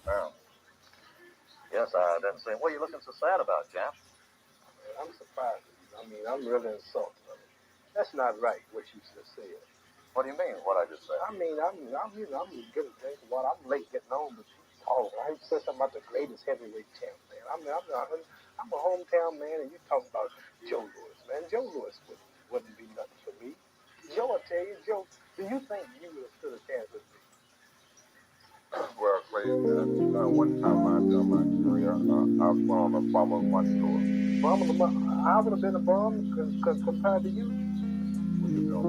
Now, yes, I didn't say. What are you looking so sad about, Jam? I'm surprised. I mean, I'm really insulted. That's not right, what you just said. What do you mean, what I just said? I mean, I'm getting drink of water. I'm late getting home, but I said something about the greatest heavyweight champ, man. I'm a hometown man, and you talking about Joe Louis, man. Joe Louis wouldn't be nothing for me. Joe, I tell you, Joe, do you think you would have stood a chance with me? Well, Clay, one time during my career, I formed a Formula One tour. I would have been a bum compared to you. Well, you know,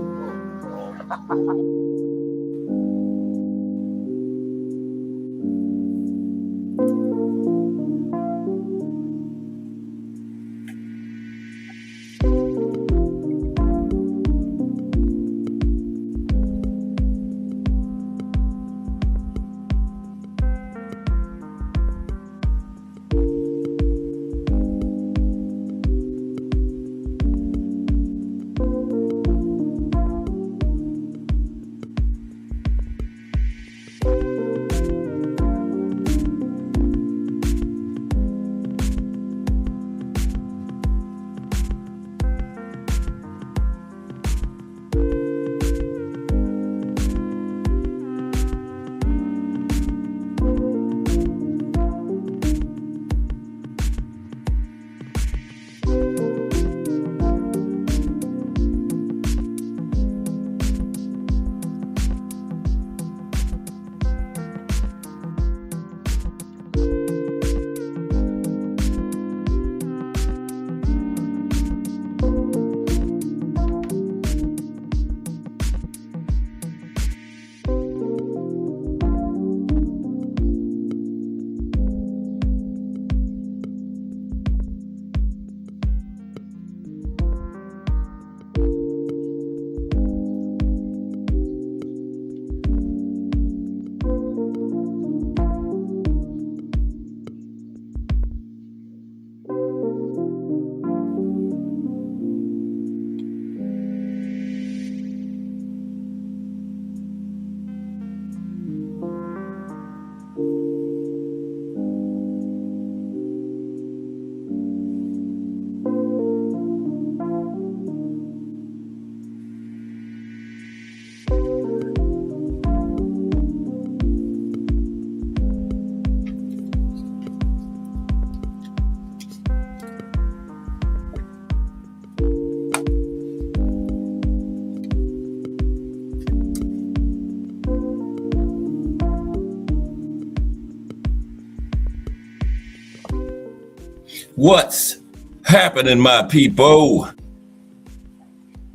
What's happening, my people?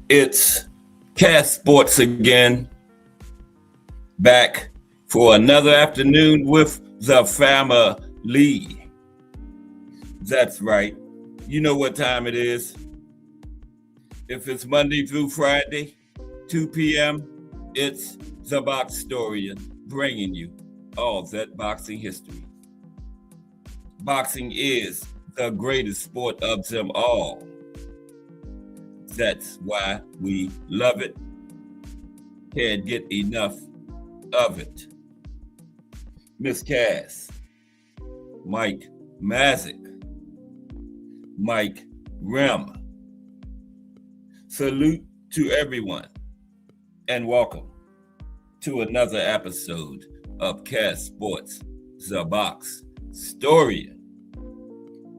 It's Cast Sports again, back for another afternoon with the family. That's right. You know what time it is. If it's Monday through Friday, 2 p.m., it's the Box Historian bringing you all that boxing history. Boxing is the greatest sport of them all. That's why we love it. Can't get enough of it. Miss Cass, Mike Mazik, Mike Rem. Salute to everyone and welcome to another episode of Cast Sports, the Box Historian.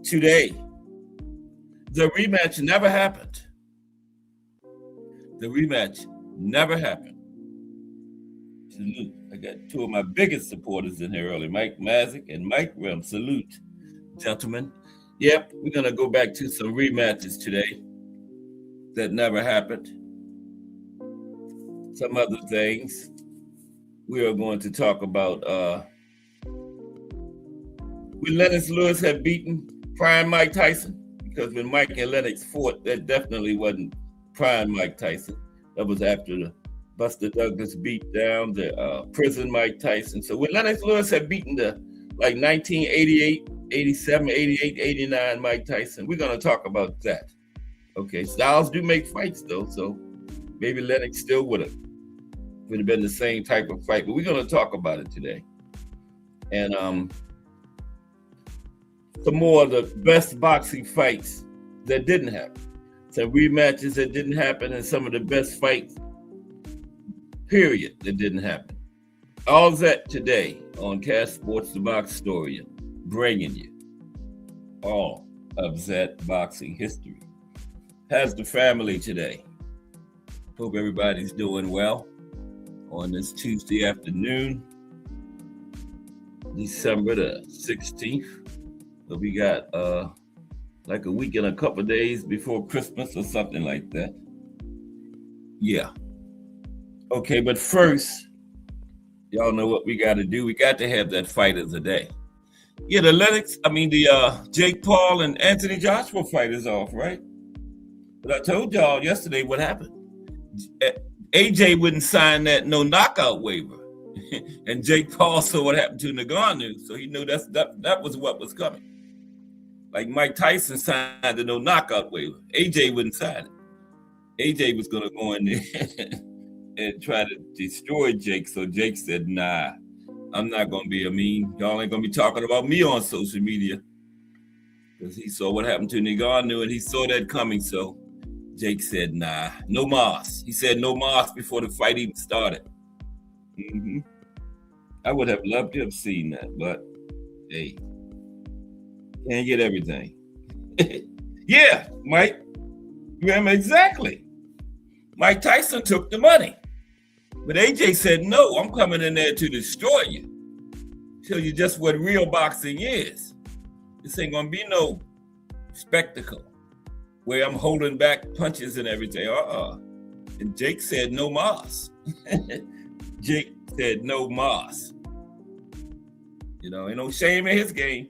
Today, the rematch never happened. The rematch never happened. Salute. I got two of my biggest supporters in here early, Mike Mazik and Mike Rem. Salute, gentlemen. Yep, we're going to go back to some rematches today that never happened. Some other things we are going to talk about. When Lennox Lewis had beaten prime Mike Tyson, because when Mike and Lennox fought, that definitely wasn't prime Mike Tyson. That was after the Buster Douglas beat down the prison Mike Tyson. So when Lennox Lewis had beaten the 1988, 87, 88, 89 Mike Tyson, we're going to talk about that. Okay, styles do make fights though, so maybe Lennox still would have been the same type of fight, but we're going to talk about it today. and some more of the best boxing fights that didn't happen. Some rematches that didn't happen, and some of the best fights, period, that didn't happen. All that today on Cast Sports The Box Story, bringing you all of that boxing history. How's the family today? Hope everybody's doing well on this Tuesday afternoon, December the 16th. So we got like a week and a couple of days before Christmas or something like that. Yeah. Okay, but first, y'all know what we got to do. We got to have that fight of the day. Yeah, the Jake Paul and Anthony Joshua fight is off, right? But I told y'all yesterday what happened. AJ wouldn't sign that no knockout waiver. And Jake Paul saw what happened to Ngannou, so he knew that was what was coming. Like Mike Tyson signed the no knockout waiver. AJ wouldn't sign it. AJ was going to go in there and try to destroy Jake. So Jake said, nah, I'm not going to be y'all ain't going to be talking about me on social media. Because he saw what happened to Ngannou and he saw that coming. So Jake said, nah, no mas. He said no mas before the fight even started. I would have loved to have seen that, but hey, can't get everything. Yeah, Mike. Exactly. Mike Tyson took the money. But AJ said, no, I'm coming in there to destroy you. Tell you just what real boxing is. This ain't going to be no spectacle where I'm holding back punches and everything. And Jake said, no mas. Jake said, no mas. You know, ain't no shame in his game.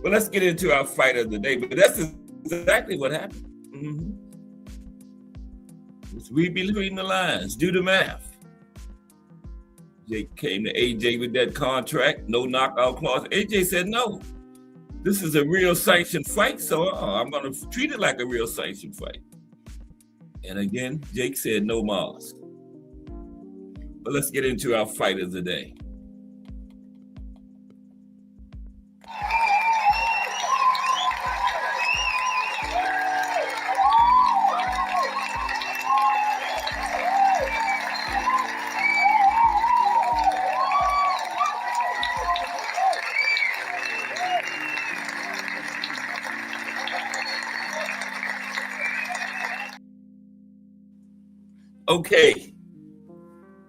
But let's get into our fight of the day. But that's exactly what happened. Let's read between the lines. Do the math. Jake came to AJ with that contract, no knockout clause. AJ said, no, this is a real sanctioned fight, so I'm going to treat it like a real sanctioned fight. And again, Jake said, no mas. But let's get into our fight of the day. Okay,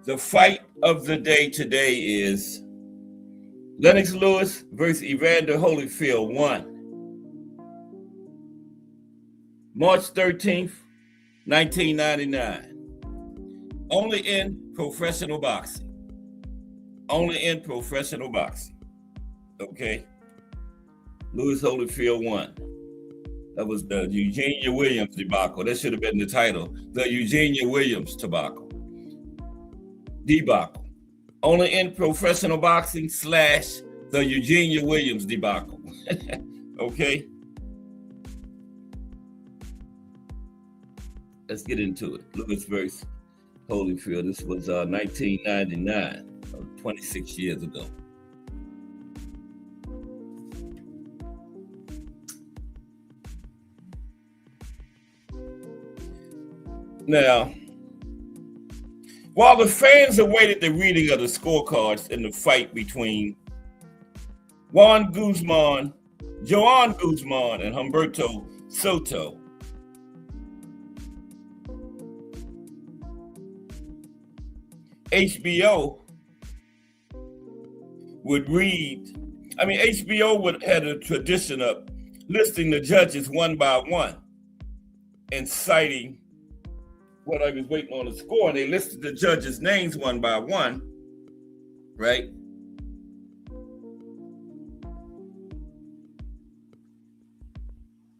the fight of the day today is Lennox Lewis versus Evander Holyfield 1. March 13th, 1999. Only in professional boxing. Only in professional boxing. Okay? Lewis Holyfield 1. That was the Eugenia Williams debacle. That should have been the title. The Eugenia Williams debacle. Only in professional boxing / the Eugenia Williams debacle. Okay? Let's get into it. Lewis versus Holyfield. This was 1999, 26 years ago. Now, while the fans awaited the reading of the scorecards in the fight between Joan Guzman, and Humberto Soto, HBO would had a tradition of listing the judges one by one and citing what I was waiting on the score, and they listed the judges' names one by one, right?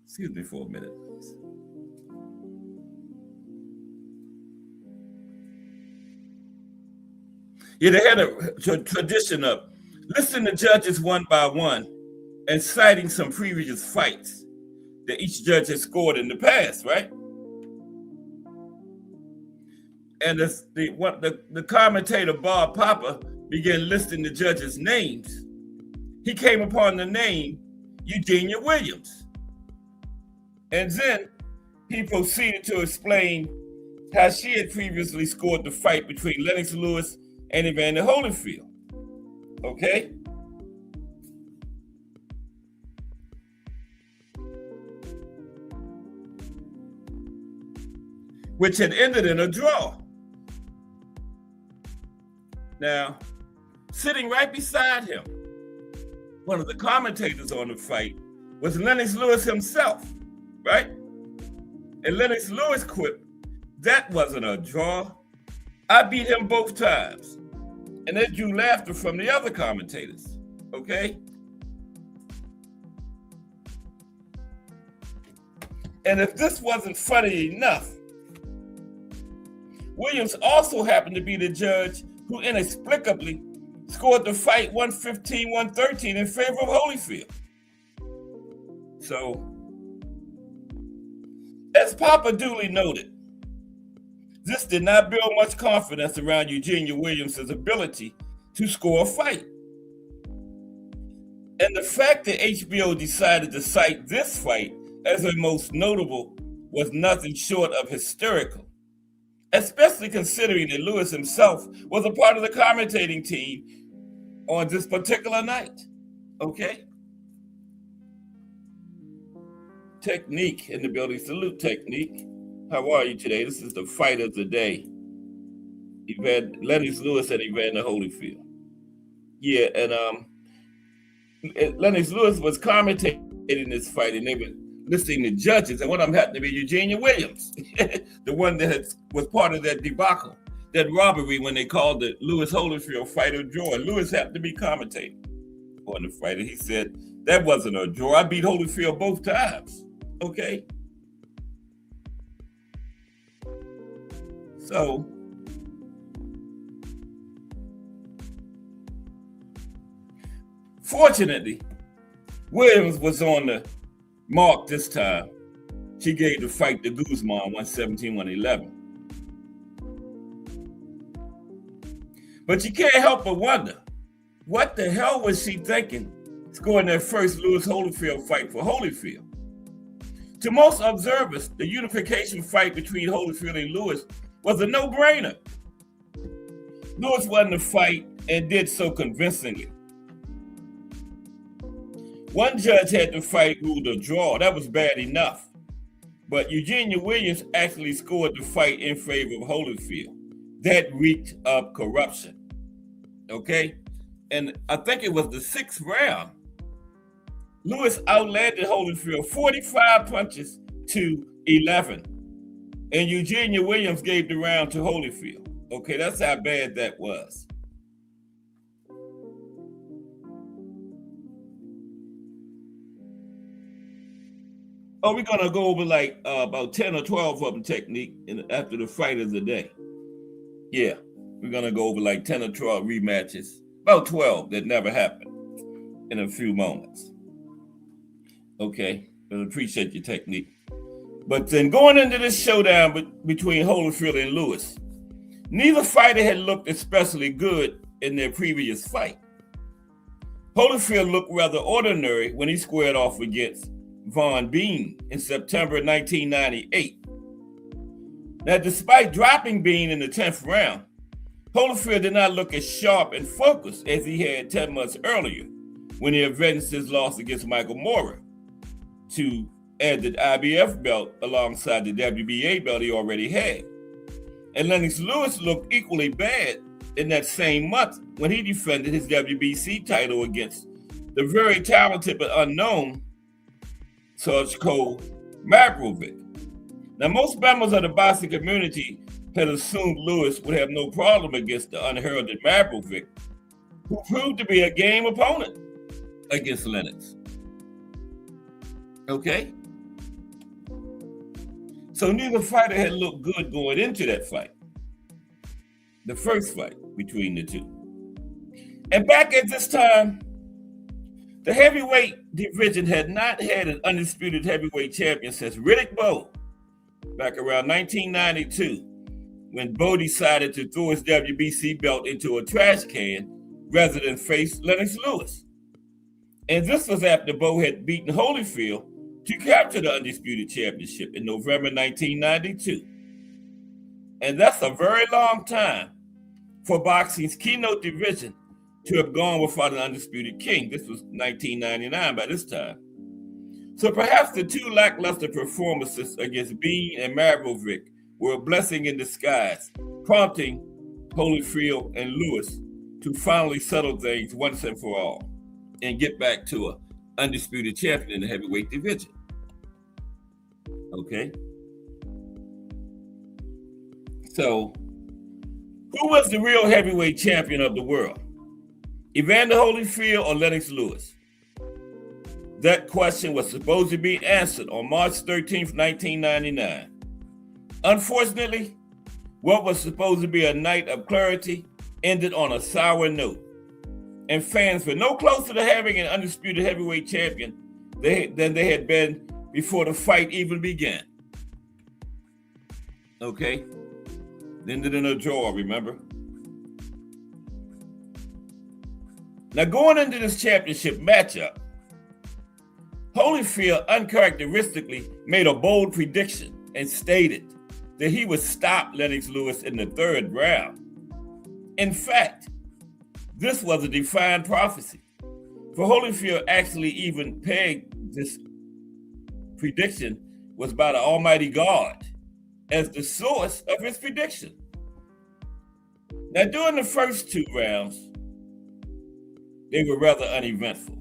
Excuse me for a minute, please. Yeah, they had a tradition of listing the judges one by one and citing some previous fights that each judge has scored in the past, right? And the commentator Bob Papa began listing the judges' names, he came upon the name Eugenia Williams. And then he proceeded to explain how she had previously scored the fight between Lennox Lewis and Evander Holyfield. Okay? Which had ended in a draw. Now, sitting right beside him, one of the commentators on the fight was Lennox Lewis himself, right? And Lennox Lewis quipped, "That wasn't a draw. I beat him both times." And that drew laughter from the other commentators, okay? And if this wasn't funny enough, Williams also happened to be the judge who inexplicably scored the fight 115-113 in favor of Holyfield. So, as Papa duly noted, this did not build much confidence around Eugenia Williams' ability to score a fight. And the fact that HBO decided to cite this fight as her most notable was nothing short of hysterical, especially considering that Lewis himself was a part of the commentating team on this particular night. Okay? Technique in the building. Salute, Technique. How are you today? This is the fight of the day. Lennox Lewis and Evander Holyfield. Yeah, and Lennox Lewis was commentating this fight, and they were listing the judges, and one of them happened to be Eugenia Williams, the one that was part of that debacle, that robbery when they called the Lewis Holyfield fight a draw. And Lewis happened to be commentating on the fight, and he said, "That wasn't a draw. I beat Holyfield both times." Okay? So, fortunately, Williams was on the mark this time. She gave the fight to Guzman 117-111. But you can't help but wonder, what the hell was she thinking scoring that first Lewis Holyfield fight for Holyfield? To most observers, the unification fight between Holyfield and Lewis was a no-brainer. Lewis won the fight and did so convincingly. One judge had the fight ruled a draw. That was bad enough. But Eugenia Williams actually scored the fight in favor of Holyfield. That reeked of corruption. Okay? And I think it was the 6th round. Lewis outlanded Holyfield 45 punches to 11. And Eugenia Williams gave the round to Holyfield. Okay, that's how bad that was. Oh, we're gonna go over like about 10 or 12 of them, Technique, after the fight of the day. Yeah, we're gonna go over like 10 or 12 rematches, about 12 that never happened in a few moments. Okay, I appreciate your Technique. But then going into this showdown between Holyfield and Lewis, neither fighter had looked especially good in their previous fight. Holyfield looked rather ordinary when he squared off against Von Bean in September 1998. Now, despite dropping Bean in the 10th round, Holyfield did not look as sharp and focused as he had 10 months earlier when he avenged his loss against Michael Moorer to add the IBF belt alongside the WBA belt he already had. And Lennox Lewis looked equally bad in that same month when he defended his WBC title against the very talented but unknown Srđko Mavrovic. Now, most members of the boxing community had assumed Lewis would have no problem against the unheralded Mavrovic, who proved to be a game opponent against Lennox. Okay? So neither fighter had looked good going into that fight, the first fight between the two. And back at this time, the heavyweight division had not had an undisputed heavyweight champion since Riddick Bowe, back around 1992, when Bowe decided to throw his WBC belt into a trash can rather than face Lennox Lewis. And this was after Bo had beaten Holyfield to capture the Undisputed Championship in November 1992. And that's a very long time for boxing's keynote division to have gone without an undisputed king. This was 1999 by this time. So perhaps the two lackluster performances against Bean and Mavrovic were a blessing in disguise, prompting Holyfield and Lewis to finally settle things once and for all and get back to an undisputed champion in the heavyweight division. Okay? So, who was the real heavyweight champion of the world? Evander Holyfield or Lennox Lewis? That question was supposed to be answered on March 13th, 1999. Unfortunately, what was supposed to be a night of clarity ended on a sour note, and fans were no closer to having an undisputed heavyweight champion than they had been before the fight even began. Okay? Ended in a draw, remember? Now, going into this championship matchup, Holyfield uncharacteristically made a bold prediction and stated that he would stop Lennox Lewis in the third round. In fact, this was a defined prophecy, for Holyfield actually even pegged this prediction was by the Almighty God as the source of his prediction. Now, during the first two rounds, they were rather uneventful.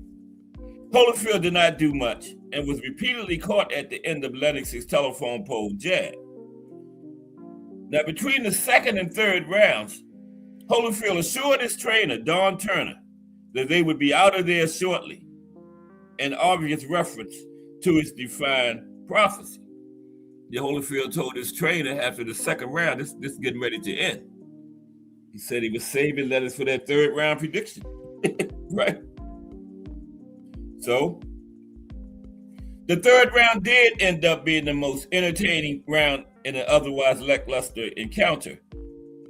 Holyfield did not do much and was repeatedly caught at the end of Lennox's telephone pole jab. Now, between the second and third rounds, Holyfield assured his trainer, Don Turner, that they would be out of there shortly, an obvious reference to his defined prophecy. The Holyfield told his trainer after the second round, this is getting ready to end. He said he was saving Lennox for that third round prediction, right? So, the third round did end up being the most entertaining round in an otherwise lackluster encounter,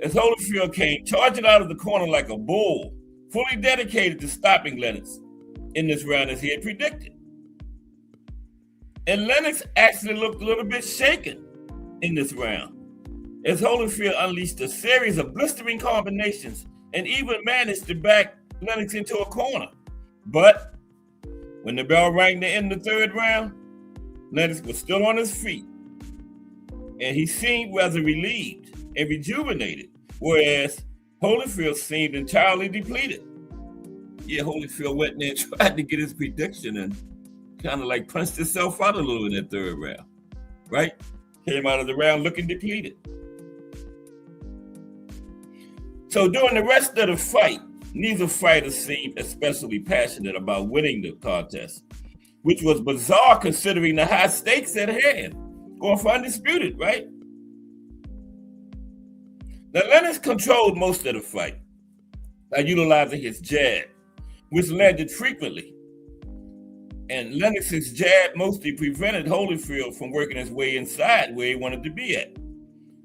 as Holyfield came charging out of the corner like a bull, fully dedicated to stopping Lennox in this round as he had predicted. And Lennox actually looked a little bit shaken in this round, as Holyfield unleashed a series of blistering combinations and even managed to back Lennox into a corner. But when the bell rang to end the third round, Lennox was still on his feet, and he seemed rather relieved and rejuvenated, whereas Holyfield seemed entirely depleted. Yeah, Holyfield went in there and tried to get his prediction and kind of like punched himself out a little in that third round, right? Came out of the round looking depleted. So during the rest of the fight, neither fighter seemed especially passionate about winning the contest, which was bizarre considering the high stakes at hand, going for undisputed, right? Now, Lennox controlled most of the fight by utilizing his jab, which landed frequently. And Lennox's jab mostly prevented Holyfield from working his way inside where he wanted to be at.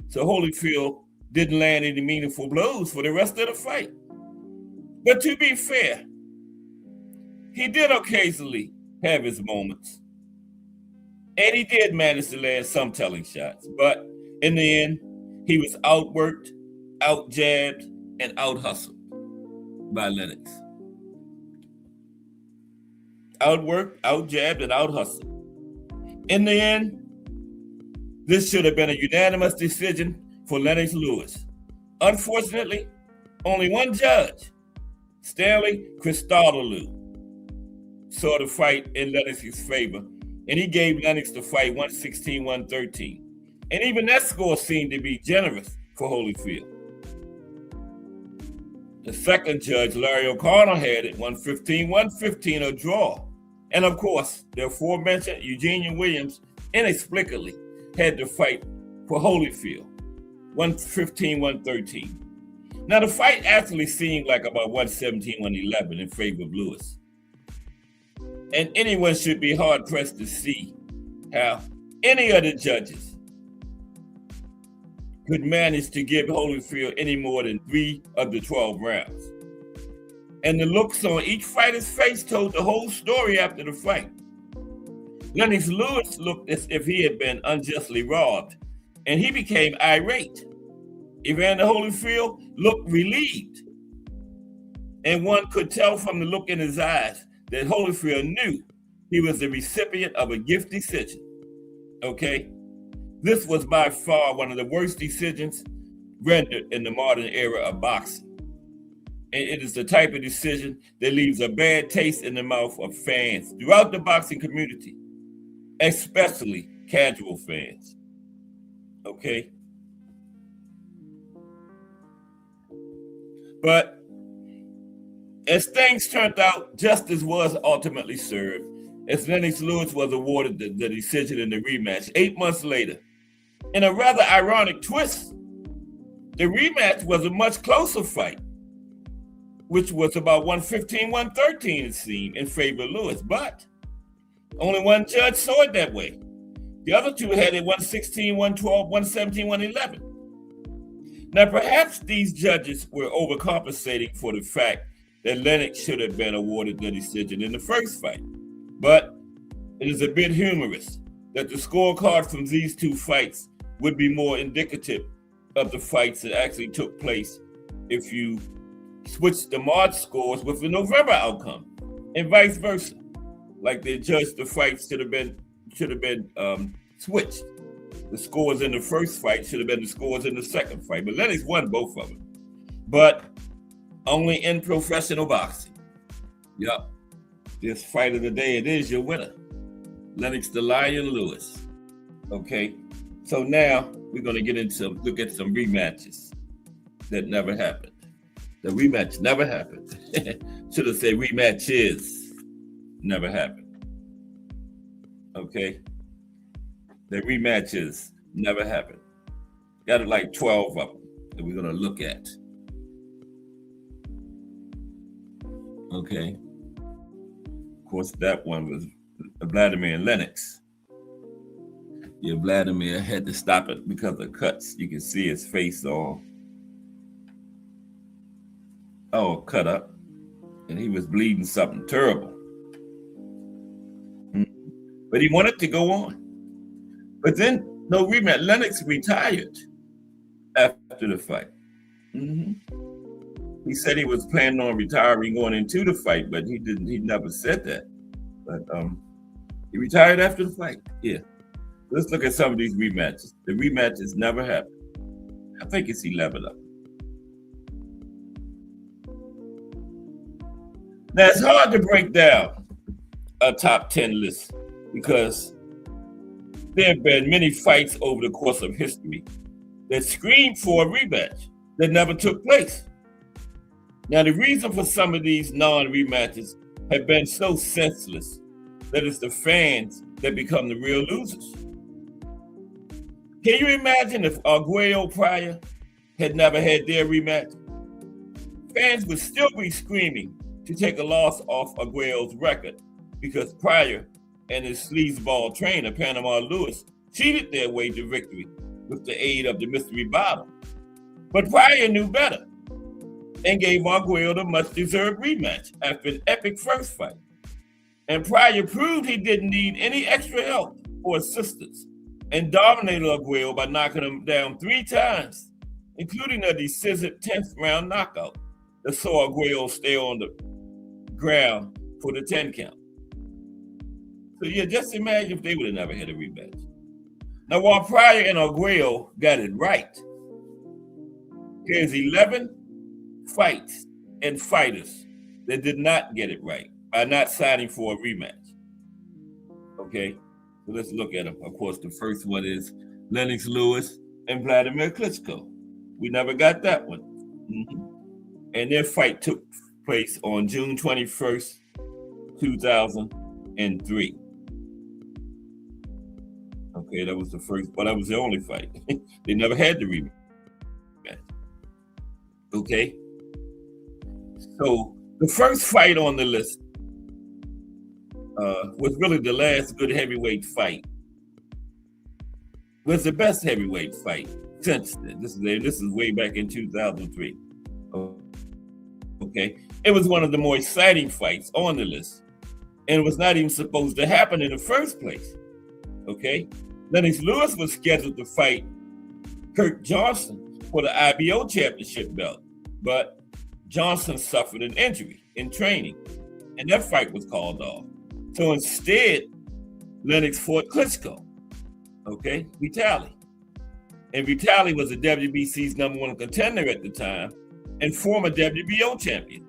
So Holyfield didn't land any meaningful blows for the rest of the fight. But to be fair, he did occasionally have his moments. And he did manage to land some telling shots. But in the end, he was outworked, out-jabbed, and out-hustled by Lennox. Outworked, out-jabbed, and out-hustled. In the end, this should have been a unanimous decision for Lennox Lewis. Unfortunately, only one judge, Stanley Christodoulou, saw the fight in Lennox's favor, and he gave Lennox the fight 116-113. And even that score seemed to be generous for Holyfield. The second judge, Larry O'Connor, had it 115-115, a draw. And of course, the aforementioned Eugenia Williams inexplicably had to fight for Holyfield, 115-113. Now, the fight actually seemed like about 117-111 in favor of Lewis. And anyone should be hard-pressed to see how any of the judges could manage to give Holyfield any more than 3 of the 12 rounds. and the looks on each fighter's face told the whole story after the fight. Lennox Lewis looked as if he had been unjustly robbed, and he became irate. Evander Holyfield looked relieved, and one could tell from the look in his eyes that Holyfield knew he was the recipient of a gift decision. Okay? This was by far one of the worst decisions rendered in the modern era of boxing. And it is the type of decision that leaves a bad taste in the mouth of fans throughout the boxing community, especially casual fans. Okay? But as things turned out, justice was ultimately served, as Lennox Lewis was awarded the decision in the rematch 8 months later. In a rather ironic twist, the rematch was a much closer fight, which was about 115, 113, it seemed, in favor of Lewis. But only one judge saw it that way. The other two had it 116, 112, 117, 111. Now, perhaps these judges were overcompensating for the fact that Lennox should have been awarded the decision in the first fight. But it is a bit humorous that the scorecard from these two fights would be more indicative of the fights that actually took place if you switch the March scores with the November outcome, and vice versa. Like they judged the fights should have been switched. The scores in the first fight should have been the scores in the second fight, but Lennox won both of them. But only in professional boxing. Yep. This fight of the day, it is your winner, Lennox the Lion Lewis. Okay. So now we're going to look at some rematches that never happened. The rematch never happened. Should have said rematches never happened. Okay. The rematches never happened. Got like 12 of them that we're going to look at. Okay. Of course, that one was Vladimir and Lennox. Yeah, Vladimir had to stop it because of cuts. You can see his face all cut up, and he was bleeding something terrible. But he wanted to go on. But then, no rematch. Lennox retired after the fight. He said he was planning on retiring going into the fight, but he didn't. He never said that. But he retired after the fight. Yeah. Let's look at some of these rematches. The rematches never happened. I think it's 11 of them. Now, it's hard to break down a top 10 list because there have been many fights over the course of history that screamed for a rematch that never took place. Now, the reason for some of these non-rematches have been so senseless that it's the fans that become the real losers. Can you imagine if Arguello Pryor had never had their rematch? Fans would still be screaming to take a loss off Arguello's record because Pryor and his sleazeball trainer, Panama Lewis, cheated their way to victory with the aid of the mystery bottle. But Pryor knew better and gave Arguello the much-deserved rematch after an epic first fight. And Pryor proved he didn't need any extra help or assistance and dominated Arguello by knocking him down 3 times, including a decisive 10th round knockout that saw Arguello stay on the ground for the 10 count. So yeah, just imagine if they would have never had a rematch. Now, while Pryor and Arguello got it right, there's 11 fights and fighters that did not get it right by not signing for a rematch. Okay, so let's look at them. Of course, the first one is Lennox Lewis and Vladimir Klitschko. We never got that one. And their fight took place on June 21st, 2003. Okay, that was the first, but that was the only fight. They never had the rematch. Okay, so the first fight on the list was really the last good heavyweight fight. Was the best heavyweight fight since then. This is way back in 2003. Okay, Okay, it was one of the more exciting fights on the list, and it was not even supposed to happen in the first place. Okay, Lennox Lewis was scheduled to fight Kurt Johnson for the IBO championship belt, but Johnson suffered an injury in training, and that fight was called off. So instead, Lennox fought Klitschko, okay, Vitaly. And Vitaly was the WBC's #1 contender at the time and former WBO champion.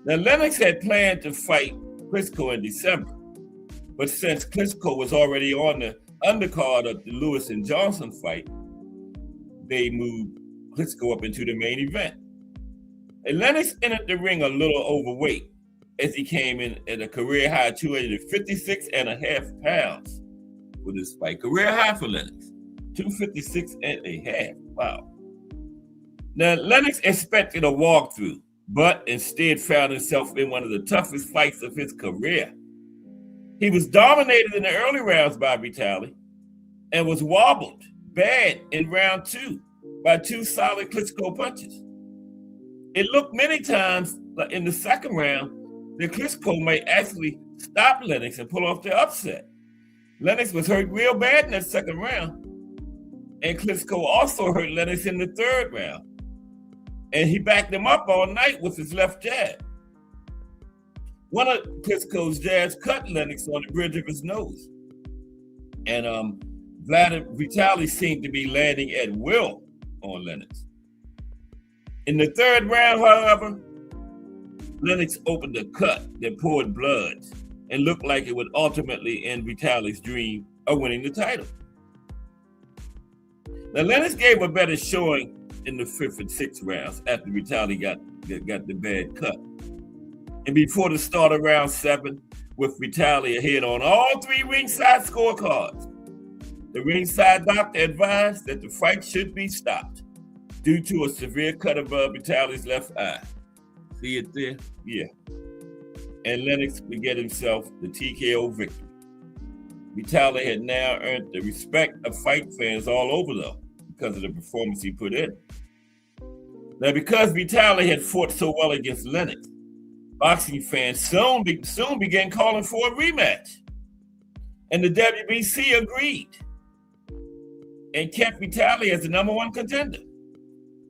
Now, Lennox had planned to fight Klitschko in December, but since Klitschko was already on the undercard of the Lewis and Johnson fight, they moved Klitschko up into the main event. And Lennox entered the ring a little overweight as he came in at a career high 256.5 pounds for this fight. Career high for Lennox, 256.5. Wow. Now, Lennox expected a walkthrough, but instead found himself in one of the toughest fights of his career. He was dominated in the early rounds by Vitaly and was wobbled bad in round 2 by 2 solid Klitschko punches. It looked many times in the second round that Klitschko might actually stop Lennox and pull off the upset. Lennox was hurt real bad in that second round, and Klitschko also hurt Lennox in the third round. And he backed him up all night with his left jab. One of Klitschko's jabs cut Lennox on the bridge of his nose. And Vitaly seemed to be landing at will on Lennox. In the third round, however, Lennox opened a cut that poured blood and looked like it would ultimately end Vitaly's dream of winning the title. Now, Lennox gave a better showing in the 5th and 6th rounds after Vitaly got the bad cut. And before the start of round 7, with Vitaly ahead on all 3 ringside scorecards, the ringside doctor advised that the fight should be stopped due to a severe cut above Vitaly's left eye. See it there? Yeah. And Lennox would get himself the TKO victory. Vitaly had now earned the respect of fight fans all over, though, because of the performance he put in. Now, because Vitaly had fought so well against Lennox, boxing fans soon began calling for a rematch. And the WBC agreed and kept Vitaly as the #1 contender.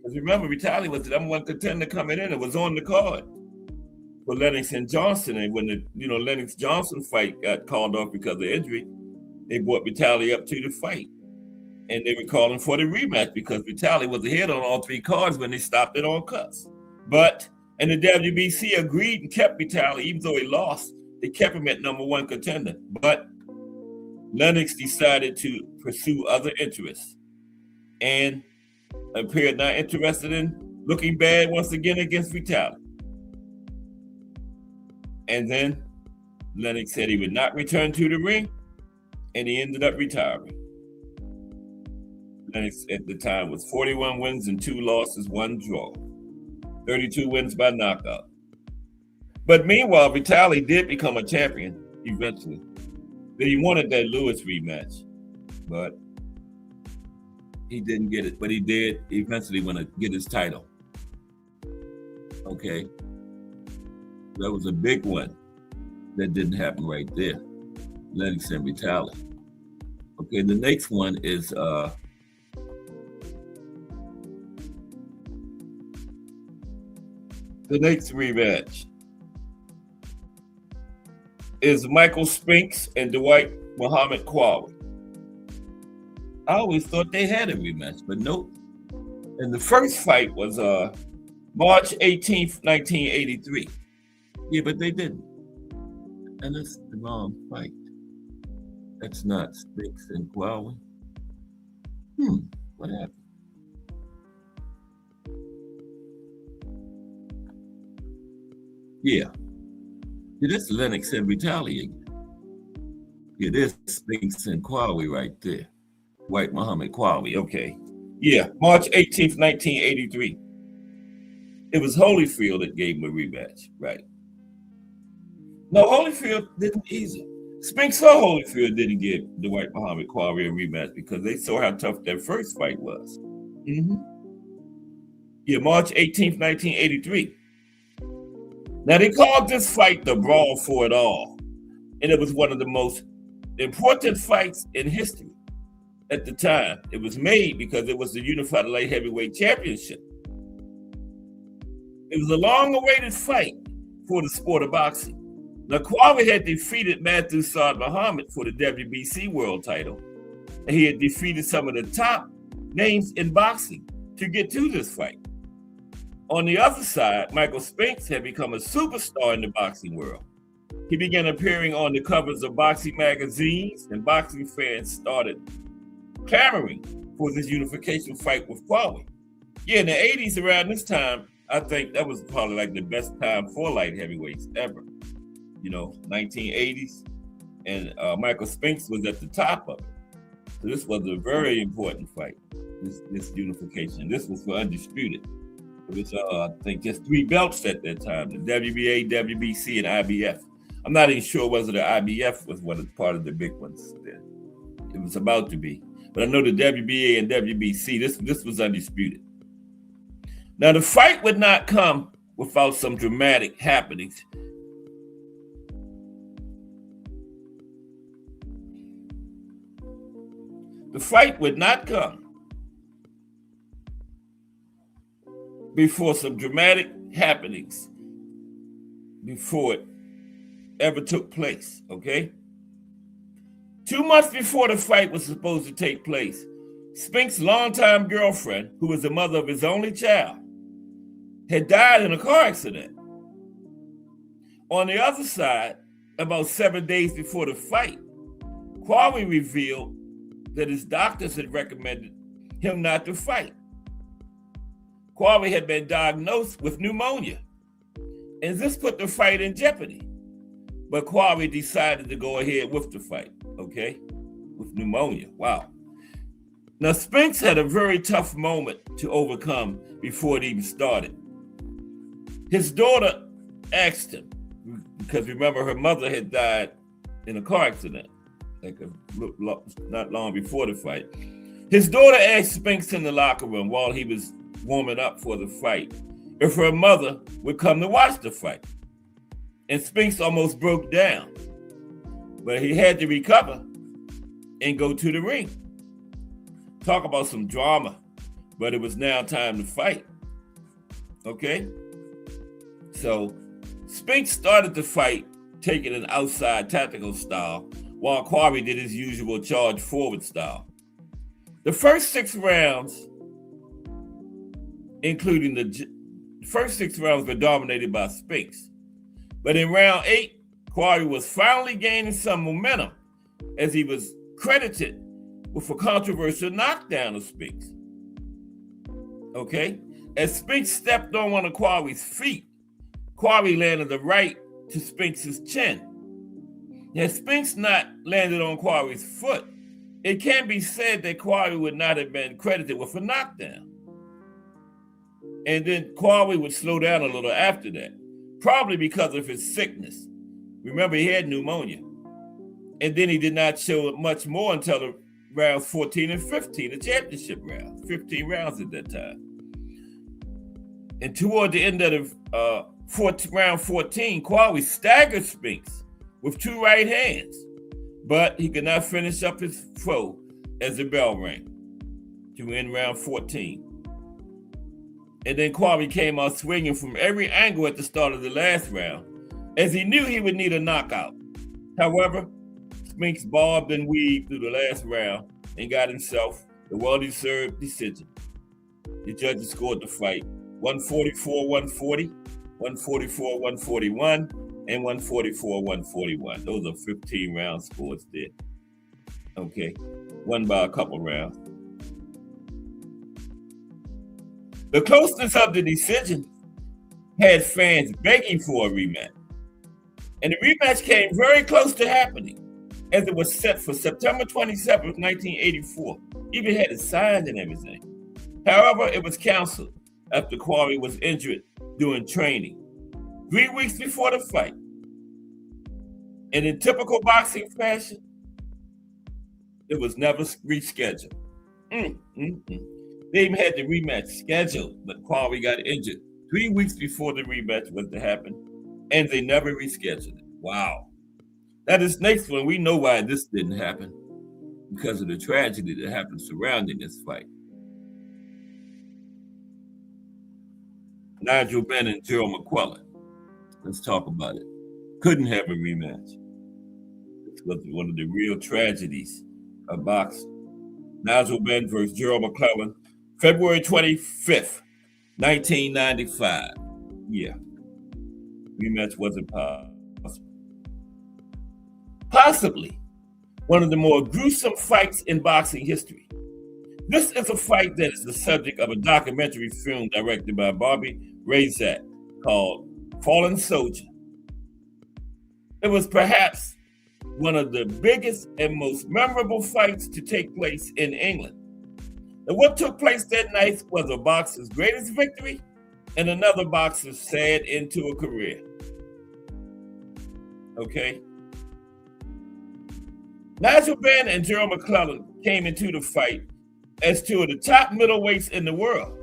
Because remember, Vitaly was the #1 contender coming in. It was on the card for Lennox and Johnson. And when the Lennox-Johnson fight got called off because of injury, they brought Vitaly up to the fight. And they were calling for the rematch because Vitaly was ahead on all 3 cards when they stopped it on cuts. And the WBC agreed and kept Vitaly, even though he lost, they kept him at #1 contender. But Lennox decided to pursue other interests and appeared not interested in looking bad once again against Vitaly. And then Lennox said he would not return to the ring, and he ended up retiring. Lennox at the time was 41 wins and 2 losses, 1 draw, 32 wins by knockout. But meanwhile, Vitaly did become a champion eventually. But he wanted that Lewis rematch, but he didn't get it. But he did eventually want to get his title. Okay. That was a big one that didn't happen right there. Lennox and Vitaly. Okay, the next one is the next rematch is Michael Spinks and Dwight Muhammad Qawi. I always thought they had a rematch, but nope. And the first fight was March 18th, 1983. Yeah, but they didn't. And that's the wrong fight. That's not Spinks and Qawi. What happened? Yeah. This is Lennox and Vitaly again. Yeah, this Spinks and Qawi right there. White Muhammad Qawi, okay. Yeah, March 18th, 1983. It was Holyfield that gave him a rematch, right? No, Holyfield didn't either. Spinks or Holyfield didn't give the White Muhammad Qawi a rematch because they saw how tough that first fight was. Yeah, March 18th, 1983. Now, they called this fight the Brawl for It All, and it was one of the most important fights in history at the time. It was made because it was the unified light heavyweight championship. It was a long-awaited fight for the sport of boxing. Now, Quali had defeated Matthew Saad Muhammad for the WBC world title, and he had defeated some of the top names in boxing to get to this fight. On the other side, Michael Spinks had become a superstar in the boxing world. He began appearing on the covers of boxing magazines, and boxing fans started clamoring for this unification fight with Quali. Yeah, in the 80s, around this time, I think that was probably like the best time for light heavyweights ever. 1980s, and Michael Spinks was at the top of it. So this was a very important fight, this unification. This was for undisputed. It was, I think, just 3 belts at that time, the WBA, WBC, and IBF. I'm not even sure whether the IBF was part of the big ones then. It was about to be. But I know the WBA and WBC, this was undisputed. Now, the fight would not come without some dramatic happenings. The fight would not come before some dramatic happenings before it ever took place, okay? 2 months before the fight was supposed to take place, Spinks' longtime girlfriend, who was the mother of his only child, had died in a car accident. On the other side, about 7 days before the fight, Quali revealed that his doctors had recommended him not to fight. Quali had been diagnosed with pneumonia, and this put the fight in jeopardy. But Quali decided to go ahead with the fight, okay? With pneumonia, wow. Now, Spinks had a very tough moment to overcome before it even started. His daughter asked him, because remember, her mother had died in a car accident, not long before the fight. His daughter asked Spinks in the locker room while he was warming up for the fight if her mother would come to watch the fight. And Spinks almost broke down, but he had to recover and go to the ring. Talk about some drama, but it was now time to fight. Okay? So Spinks started the fight taking an outside tactical style, while Quali did his usual charge forward style. The first 6 rounds, including the first 6 rounds, were dominated by Spinks. But in round 8, Quali was finally gaining some momentum as he was credited with a controversial knockdown of Spinks. Okay? As Spinks stepped on one of Quali's feet, Quali landed the right to Spinks' chin. Had Spinks not landed on Quali's foot, it can be said that Quali would not have been credited with a knockdown. And then Quali would slow down a little after that, probably because of his sickness. Remember, he had pneumonia. And then he did not show much more until the rounds 14 and 15, the championship rounds, 15 rounds at that time. And toward the end of the round 14, Quali staggered Spinks with 2 right hands, but he could not finish up his foe as the bell rang to end round 14. And then Quali came out swinging from every angle at the start of the last round, as he knew he would need a knockout. However, Spinks bobbed and weaved through the last round and got himself the well-deserved decision. The judges scored the fight 144-140, 144-141, and 144-141. Those are 15-round scores there. Okay, won by a couple rounds. The closeness of the decision had fans begging for a rematch. And the rematch came very close to happening, as it was set for September 27th, 1984. Even had it signed and everything. However, it was canceled after Quali was injured during training 3 weeks before the fight. And in typical boxing fashion, it was never rescheduled. They even had the rematch scheduled, but Quali got injured 3 weeks before the rematch was to happen. and they never rescheduled it. Wow. Now this next one, we know why this didn't happen, because of the tragedy that happened surrounding this fight. Nigel Benn and Gerald McClellan. Let's talk about it. Couldn't have a rematch. This was one of the real tragedies of boxing. Nigel Benn versus Gerald McClellan, February 25th, 1995. Yeah. Rematch wasn't possible. Possibly one of the more gruesome fights in boxing history. This is a fight that is the subject of a documentary film directed by Bobby Razak called Fallen Soldier. It was perhaps one of the biggest and most memorable fights to take place in England. And what took place that night was a boxer's greatest victory and another boxer's sad end to a career. Okay? Nigel Benn and Gerald McClellan came into the fight as two of the top middleweights in the world.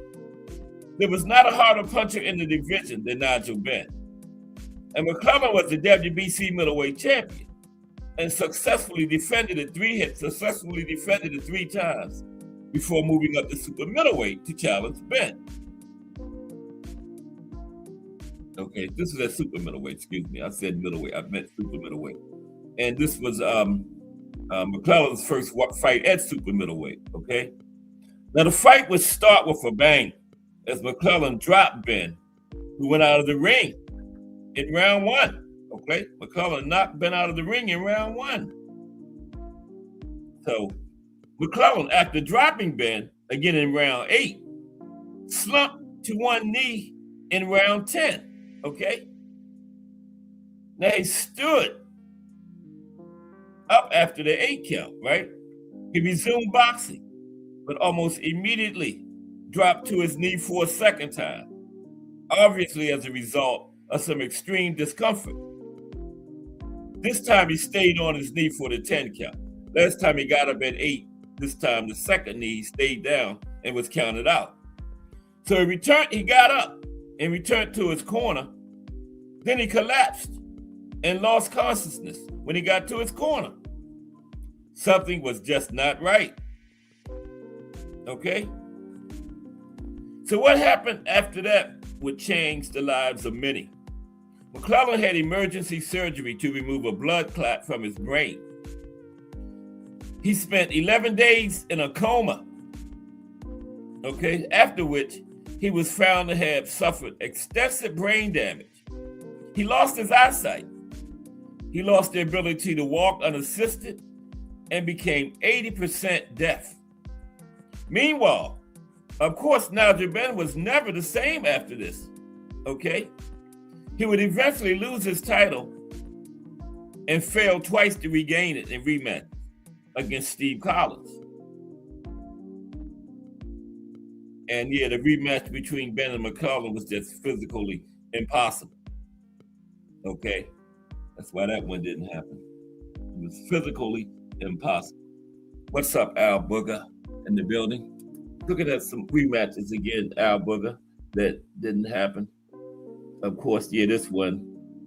There was not a harder puncher in the division than Nigel Benn. And McClellan was the WBC middleweight champion and successfully defended it 3 times before moving up to super middleweight to challenge Benn. Okay, this is at super middleweight, excuse me. I said middleweight, I meant super middleweight. And this was McClellan's first fight at super middleweight, okay? Now the fight would start with a bang as McClellan dropped Benn, who went out of the ring in round 1, okay? McClellan knocked Benn out of the ring in round 1. So McClellan, after dropping Benn again in round 8, slumped to one knee in round 10, okay? Now he stood up after the 8 count, right? He resumed boxing, but almost immediately dropped to his knee for a second time, obviously as a result of some extreme discomfort. This time he stayed on his knee for the 10 count. Last time he got up at 8, this time the second knee stayed down and was counted out. So he got up and returned to his corner. Then he collapsed and lost consciousness when he got to his corner. Something was just not right. Okay? So what happened after that would change the lives of many. McClellan had emergency surgery to remove a blood clot from his brain. He spent 11 days in a coma, okay, after which he was found to have suffered extensive brain damage. He lost his eyesight. He lost the ability to walk unassisted and became 80% deaf. Meanwhile, of course, Nigel Benn was never the same after this, okay? He would eventually lose his title and fail twice to regain it in rematch against Steve Collins. And yeah, the rematch between Benn and McClellan was just physically impossible. Okay? That's why that one didn't happen. It was physically impossible. What's up, Al Booger in the building? Looking at some rematches again, Al Booger, that didn't happen. Of course, yeah, this one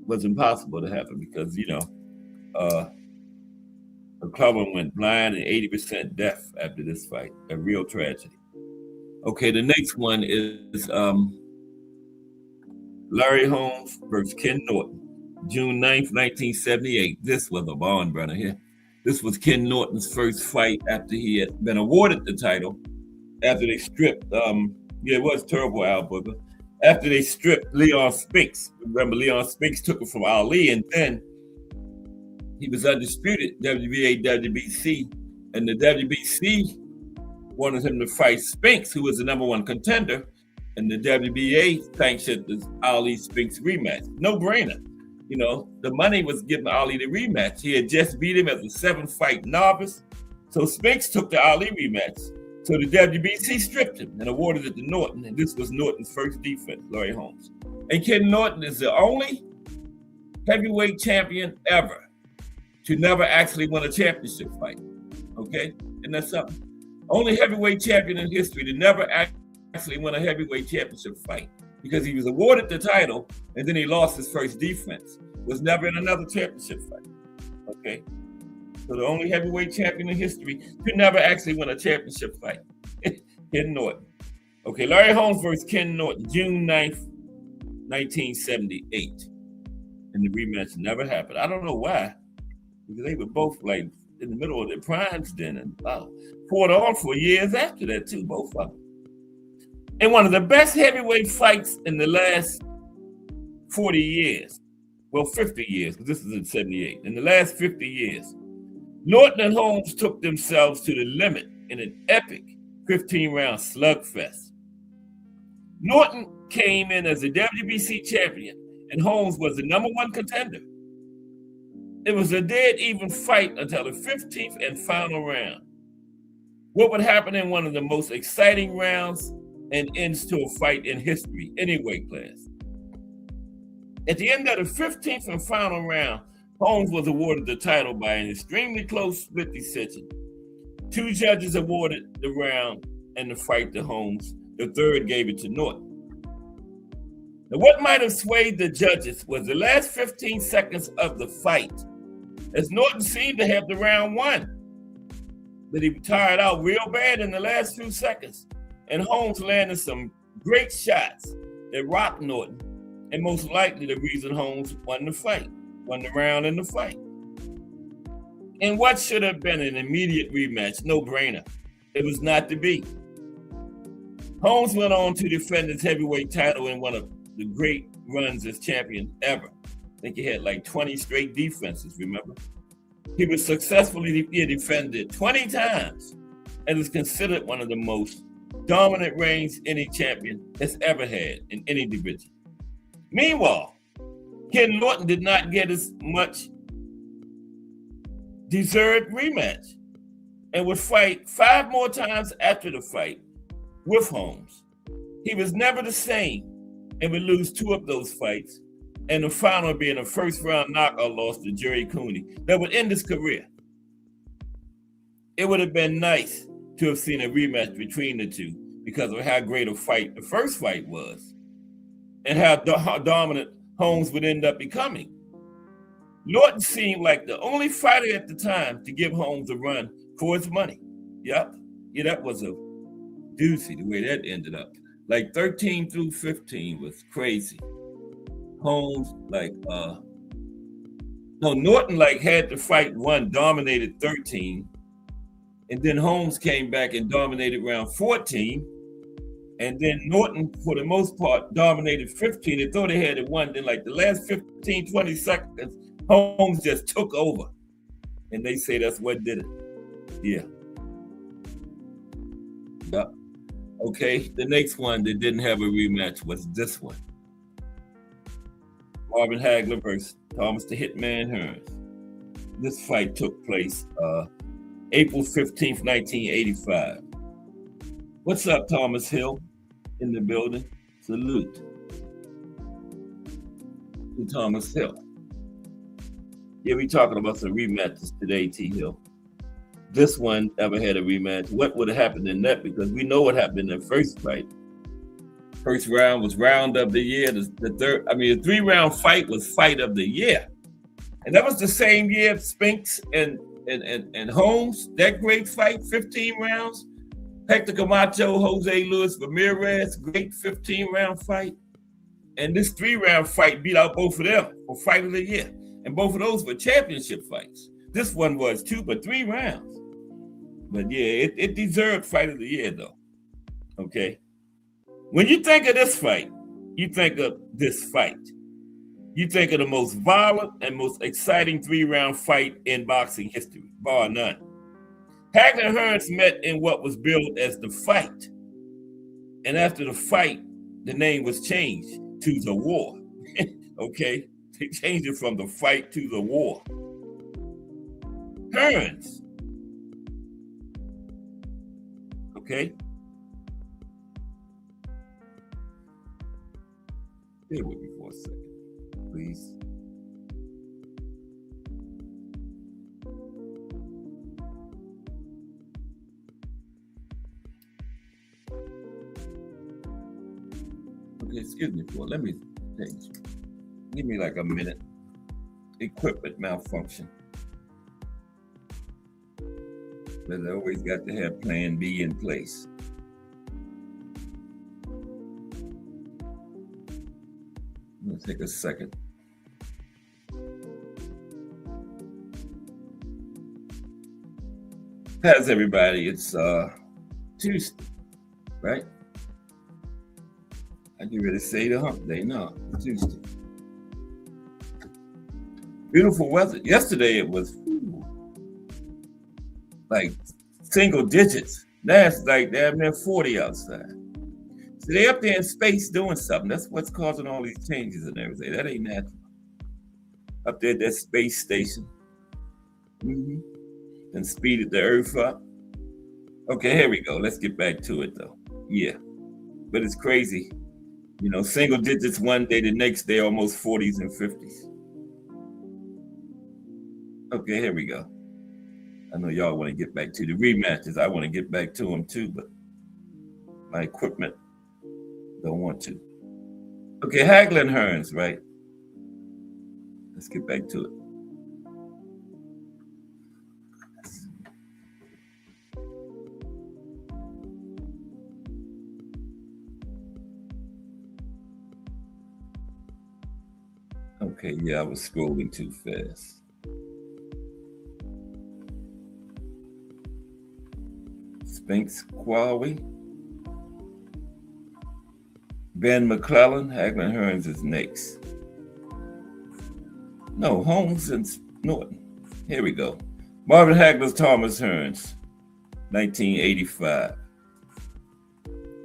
was impossible to happen because, McClellan went blind and 80% deaf after this fight. A real tragedy. Okay, the next one is Larry Holmes versus Ken Norton, June 9th, 1978. This was a barn burner here. This was Ken Norton's first fight after he had been awarded the title, after they stripped, it was terrible, Al Booger, after they stripped Leon Spinks. Remember, Leon Spinks took it from Ali, and then he was undisputed, WBA, WBC, and the WBC wanted him to fight Spinks, who was the number 1 contender, and the WBA sanctioned the Ali Spinks rematch. No brainer. The money was giving Ali the rematch. He had just beat him as a 7-fight novice. So Spinks took the Ali rematch. So the WBC stripped him and awarded it to Norton. And this was Norton's first defense, Larry Holmes. And Ken Norton is the only heavyweight champion ever to never actually win a championship fight. Okay? And that's something. Only heavyweight champion in history to never actually win a heavyweight championship fight. because he was awarded the title and then he lost his first defense. Was never in another championship fight. Okay. So the only heavyweight champion in history to never actually win a championship fight. Ken Norton. Okay, Larry Holmes versus Ken Norton, June 9th, 1978. And the rematch never happened. I don't know why. Because they were both like in the middle of their primes then, and fought on for years after that too, both of them. And one of the best heavyweight fights in the last 40 years, well, 50 years, because this is in 78. In the last 50 years, Norton and Holmes took themselves to the limit in an epic 15-round slugfest. Norton came in as a WBC champion, and Holmes was the #1 contender. It was a dead even fight until the 15th and final round. What would happen in one of the most exciting rounds and ends to a fight in history, any weight class? At the end of the 15th and final round, Holmes was awarded the title by an extremely close split decision. 2 judges awarded the round and the fight to Holmes. The third gave it to Norton. Now, what might have swayed the judges was the last 15 seconds of the fight, as Norton seemed to have the round won. But he tired out real bad in the last few seconds, and Holmes landed some great shots that rocked Norton, and most likely the reason Holmes won the round in the fight. And what should have been an immediate rematch, no-brainer, it was not to be. Holmes went on to defend his heavyweight title in one of the great runs as champion ever. I think he had like 20 straight defenses, remember? He was successfully defended 20 times and is considered one of the most dominant reigns any champion has ever had in any division. Meanwhile, Ken Norton did not get as much deserved rematch and would fight 5 more times after the fight with Holmes. He was never the same and would lose 2 of those fights, and the final being a first-round knockout loss to Jerry Cooney that would end his career. It would have been nice to have seen a rematch between the two because of how great a fight the first fight was and how dominant Holmes would end up becoming. Norton seemed like the only fighter at the time to give Holmes a run for his money. Yep. Yeah, that was a doozy the way that ended up. Like 13 through 15 was crazy. Holmes Norton had the fight won, dominated 13, and then Holmes came back and dominated round 14, and then Norton, for the most part, dominated 15. They thought they had it won. Then the last 15, 20 seconds, Holmes just took over, and they say that's what did it. Yeah. Yep. Okay, the next one that didn't have a rematch was this one. Marvin Hagler versus Thomas the Hitman Hearns. This fight took place April 15th, 1985. What's up, Thomas Hill in the building? Salute to Thomas Hill. Yeah, we talking about some rematches today, T. Hill. This one ever had a rematch. What would have happened in that? Because we know what happened in the first fight. First round was round of the year. The 3-round fight was fight of the year. And that was the same year Spinks and Holmes, that great fight, 15 rounds. Hector Camacho, Jose Luis Ramirez, great 15-round fight. And this 3-round fight beat out both of them for fight of the year. And both of those were championship fights. This one was 2 but 3 rounds. But yeah, it deserved fight of the year though. Okay. When you think of this fight, you think of this fight. You think of the most violent and most exciting 3-round fight in boxing history, bar none. Hagler and Hearns met in what was billed as the fight. And after the fight, the name was changed to the war. Okay? They changed it from the fight to the war. Hearns. Okay? Bear with me for a second, please. Okay, excuse me for. Let me give me like a minute. Equipment malfunction. But I always got to have plan B in place. It'll take a second. How's everybody? It's Tuesday, right? I get ready to say the hump day. No, it's Tuesday. Beautiful weather. Yesterday it was like single digits. Now it's like damn near 40 outside. So they up there in space doing something. That's what's causing all these changes and everything. That ain't natural. Up there at that space station. And speeded the Earth up. Okay, here we go. Let's get back to it though. Yeah, but it's crazy. You know, single digits one day, the next day almost 40s and 50s. Okay, here we go. I know y'all want to get back to the rematches. I want to get back to them too, but my equipment don't want to. Okay, Hagler and Hearns, right? Let's get back to it. Okay, yeah, I was scrolling too fast. Spinks Quawi. Ben McClellan, Hagler and Hearns is next. No, Holmes and Norton. Here we go. Marvin Hagler's Thomas Hearns, 1985.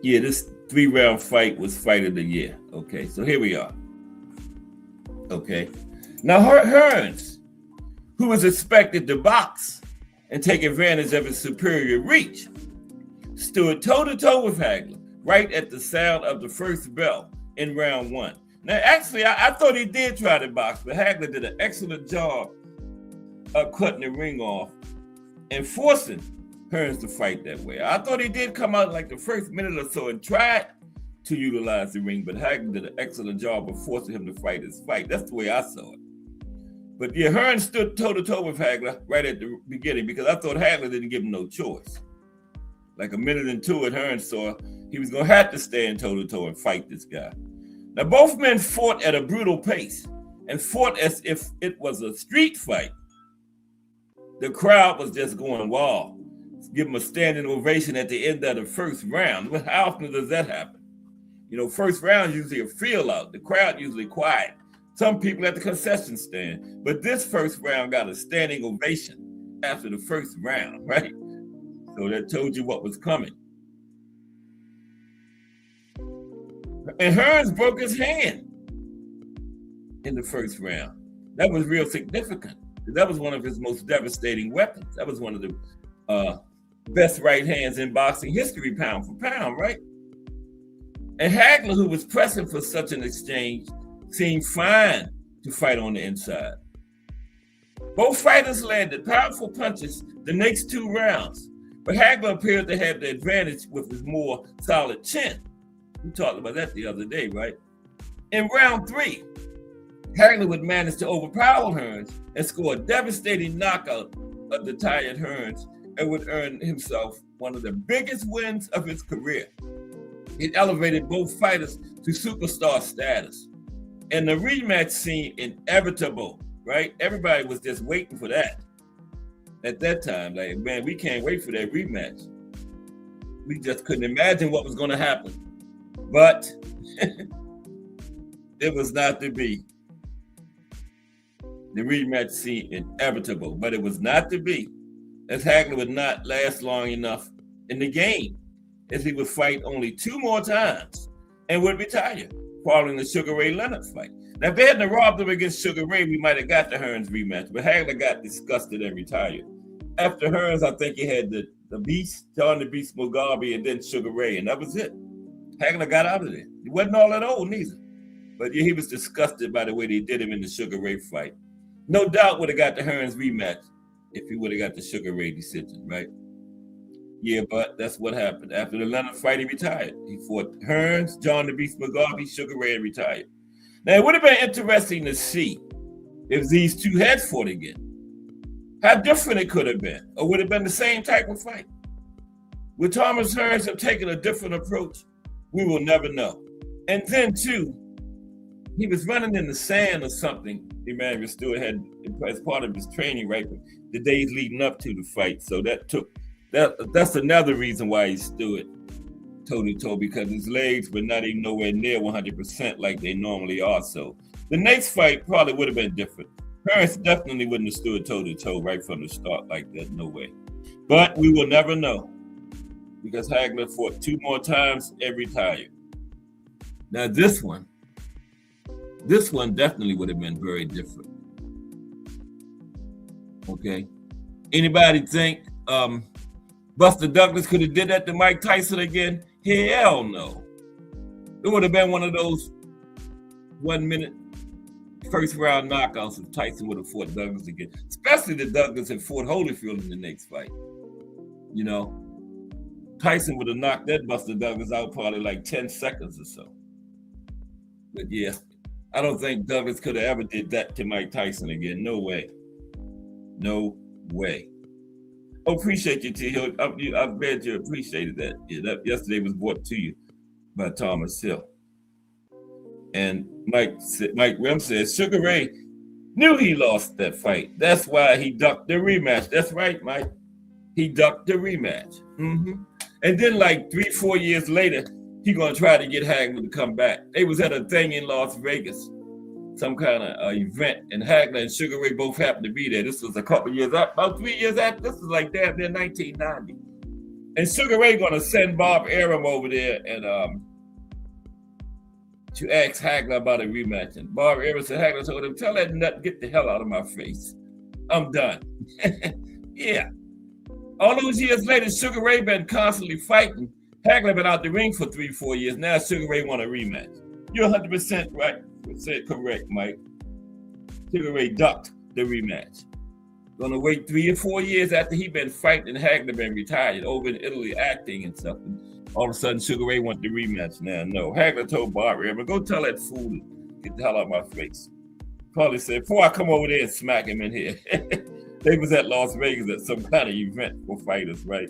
Yeah, this 3-round fight was fight of the year. Okay, so here we are. Okay. Now Hearns, who was expected to box and take advantage of his superior reach, stood toe-to-toe with Hagler right at the sound of the first bell in round 1. Now, actually, I thought he did try to box, but Hagler did an excellent job of cutting the ring off and forcing Hearns to fight that way. I thought he did come out like the first minute or so and tried to utilize the ring, but Hagler did an excellent job of forcing him to fight his fight. That's the way I saw it. But yeah, Hearns stood toe-to-toe with Hagler right at the beginning because I thought Hagler didn't give him no choice. Like a minute into it, Hearns saw he was going to have to stand toe-to-toe and fight this guy. Now, both men fought at a brutal pace and fought as if it was a street fight. The crowd was just going wild. Give them a standing ovation at the end of the first round. How often does that happen? You know, first round is usually a feel out. The crowd usually quiet. Some people at the concession stand. But this first round got a standing ovation after the first round, right? So that told you what was coming. And Hearns broke his hand in the first round. That was real significant. That was one of his most devastating weapons. That was one of the best right hands in boxing history, pound for pound, right? And Hagler, who was pressing for such an exchange, seemed fine to fight on the inside. Both fighters landed powerful punches the next 2 rounds, but Hagler appeared to have the advantage with his more solid chin. We talked about that the other day, right? In round 3, Hagler would manage to overpower Hearns and score a devastating knockout of the tired Hearns and would earn himself one of the biggest wins of his career. It elevated both fighters to superstar status. And the rematch seemed inevitable, right? Everybody was just waiting for that. At that time, like, man, we can't wait for that rematch. We just couldn't imagine what was going to happen. But it was not to be. The rematch seemed inevitable, but it was not to be, as Hagler would not last long enough in the game, as he would fight only 2 more times and would retire following the Sugar Ray Leonard fight. Now, if they hadn't robbed him against Sugar Ray, we might have got the Hearns rematch, but Hagler got disgusted and retired. After Hearns, I think he had the Beast, John the Beast Mugabe, and then Sugar Ray, and that was it. Hagler got out of there. He wasn't all that old neither. But yeah, he was disgusted by the way they did him in the Sugar Ray fight. No doubt would have got the Hearns rematch if he would have got the Sugar Ray decision, right? Yeah, but that's what happened. After the Leonard fight, he retired. He fought Hearns, John the Beast McGarvey, Sugar Ray, and retired. Now, it would have been interesting to see if these two had fought again. How different it could have been, or would have been the same type of fight. Would Thomas Hearns have taken a different approach? We will never know. And then, too, he was running in the sand or something. Emmanuel Stewart had as part of his training, right? The days leading up to the fight. So that's another reason why he stood toe-to-toe, because his legs were not even nowhere near 100% like they normally are. So the next fight probably would have been different. Hearns definitely wouldn't have stood toe-to-toe right from the start like that. No way. But we will never know, because Hagler fought 2 more times and retired. Now this one definitely would have been very different. Okay. Anybody think Buster Douglas could have did that to Mike Tyson again? Hell no. It would have been one of those 1 minute first round knockouts if Tyson would have fought Douglas again. Especially the Douglas had fought Holyfield in the next fight. You know, Tyson would have knocked that Buster Douglas out probably like 10 seconds or so. But yeah, I don't think Douglas could have ever did that to Mike Tyson again. No way. No way. Oh, appreciate you, T. Hill. I'm glad you appreciated that. Yeah, that yesterday was brought to you by Thomas Hill. And Mike Rem says Sugar Ray knew he lost that fight. That's why he ducked the rematch. That's right, Mike. He ducked the rematch. And then like 3-4 years later, he gonna try to get Hagler to come back. They was at a thing in Las Vegas, some kind of event, and Hagler and Sugar Ray both happened to be there. This was a couple years after, about 3 years after. This was like damn near 1990. And Sugar Ray gonna send Bob Arum over there and to ask Hagler about a rematch. And Bob Arum said, Hagler told him, tell that nut get the hell out of my face. I'm done. Yeah. All those years later, Sugar Ray been constantly fighting. Hagler been out the ring for 3-4 years. Now Sugar Ray want a rematch. You're 100% right. Correct, Mike. Sugar Ray ducked the rematch. Gonna wait 3 or 4 years after he been fighting and Hagler been retired over in Italy acting and stuff. And all of a sudden, Sugar Ray want the rematch now. No, Hagler told Bob Arum, go tell that fool to get the hell out of my face. Probably said, before I come over there and smack him in here. They was at Las Vegas at some kind of event for fighters, right?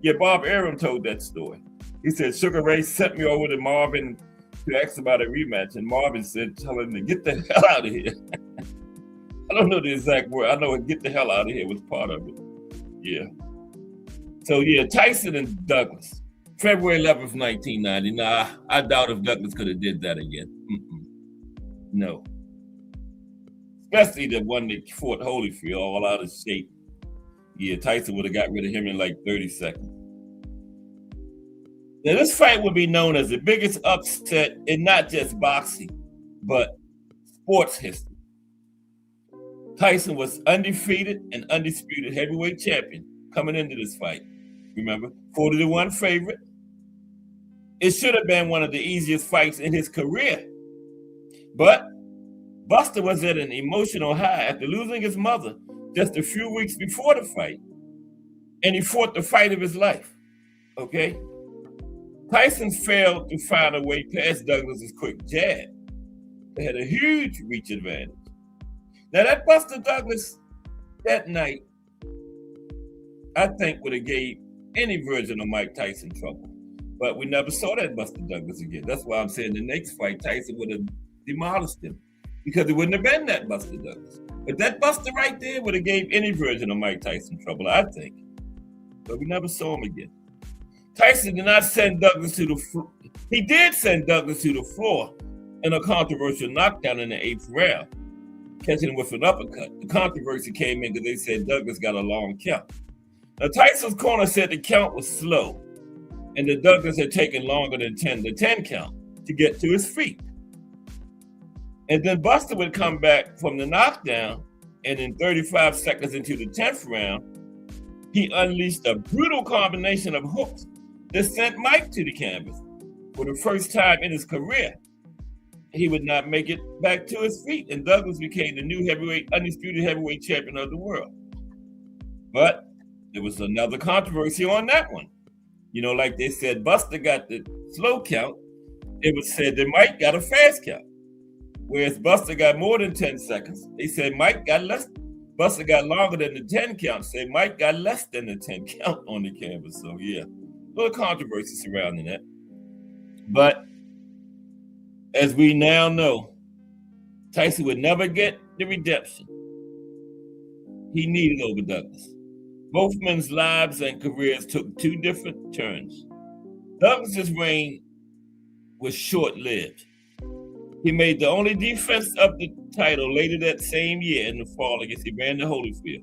Yeah, Bob Arum told that story. He said, Sugar Ray sent me over to Marvin to ask about a rematch, and Marvin said, tell him to get the hell out of here. I don't know the exact word. I know get the hell out of here was part of it. Yeah. So yeah, Tyson and Douglas, February 11th, 1990. Nah, I doubt if Douglas could have did that again. No. Especially the one that fought Holyfield all out of shape. Yeah, Tyson would have got rid of him in like 30 seconds. Now, this fight would be known as the biggest upset in not just boxing, but sports history. Tyson was undefeated and undisputed heavyweight champion coming into this fight. Remember, 40-1 favorite. It should have been one of the easiest fights in his career. But Buster was at an emotional high after losing his mother just a few weeks before the fight. And he fought the fight of his life. Okay? Tyson failed to find a way past Douglas's quick jab. They had a huge reach advantage. Now that Buster Douglas that night, I think would have gave any version of Mike Tyson trouble. But we never saw that Buster Douglas again. That's why I'm saying the next fight, Tyson would have demolished him, because it wouldn't have been that Buster Douglas. But that Buster right there would have gave any version of Mike Tyson trouble, I think. But we never saw him again. Tyson did not send Douglas to the floor. He did send Douglas to the floor in a controversial knockdown in the 8th round, catching him with an uppercut. The controversy came in because they said Douglas got a long count. Now, Tyson's corner said the count was slow and that Douglas had taken longer than the 10 count to get to his feet. And then Buster would come back from the knockdown, and in 35 seconds into the 10th round, he unleashed a brutal combination of hooks that sent Mike to the canvas. For the first time in his career, he would not make it back to his feet, and Douglas became the new undisputed heavyweight champion of the world. But there was another controversy on that one. You know, like they said, Buster got the slow count. It was said that Mike got a fast count. Whereas Buster got more than 10 seconds. They said Mike got less. Buster got longer than the 10 count. Say Mike got less than the 10 count on the canvas. So yeah, a little controversy surrounding that. But as we now know, Tyson would never get the redemption he needed over Douglas. Both men's lives and careers took two different turns. Douglas's reign was short-lived. He made the only defense of the title later that same year in the fall against Evander Holyfield.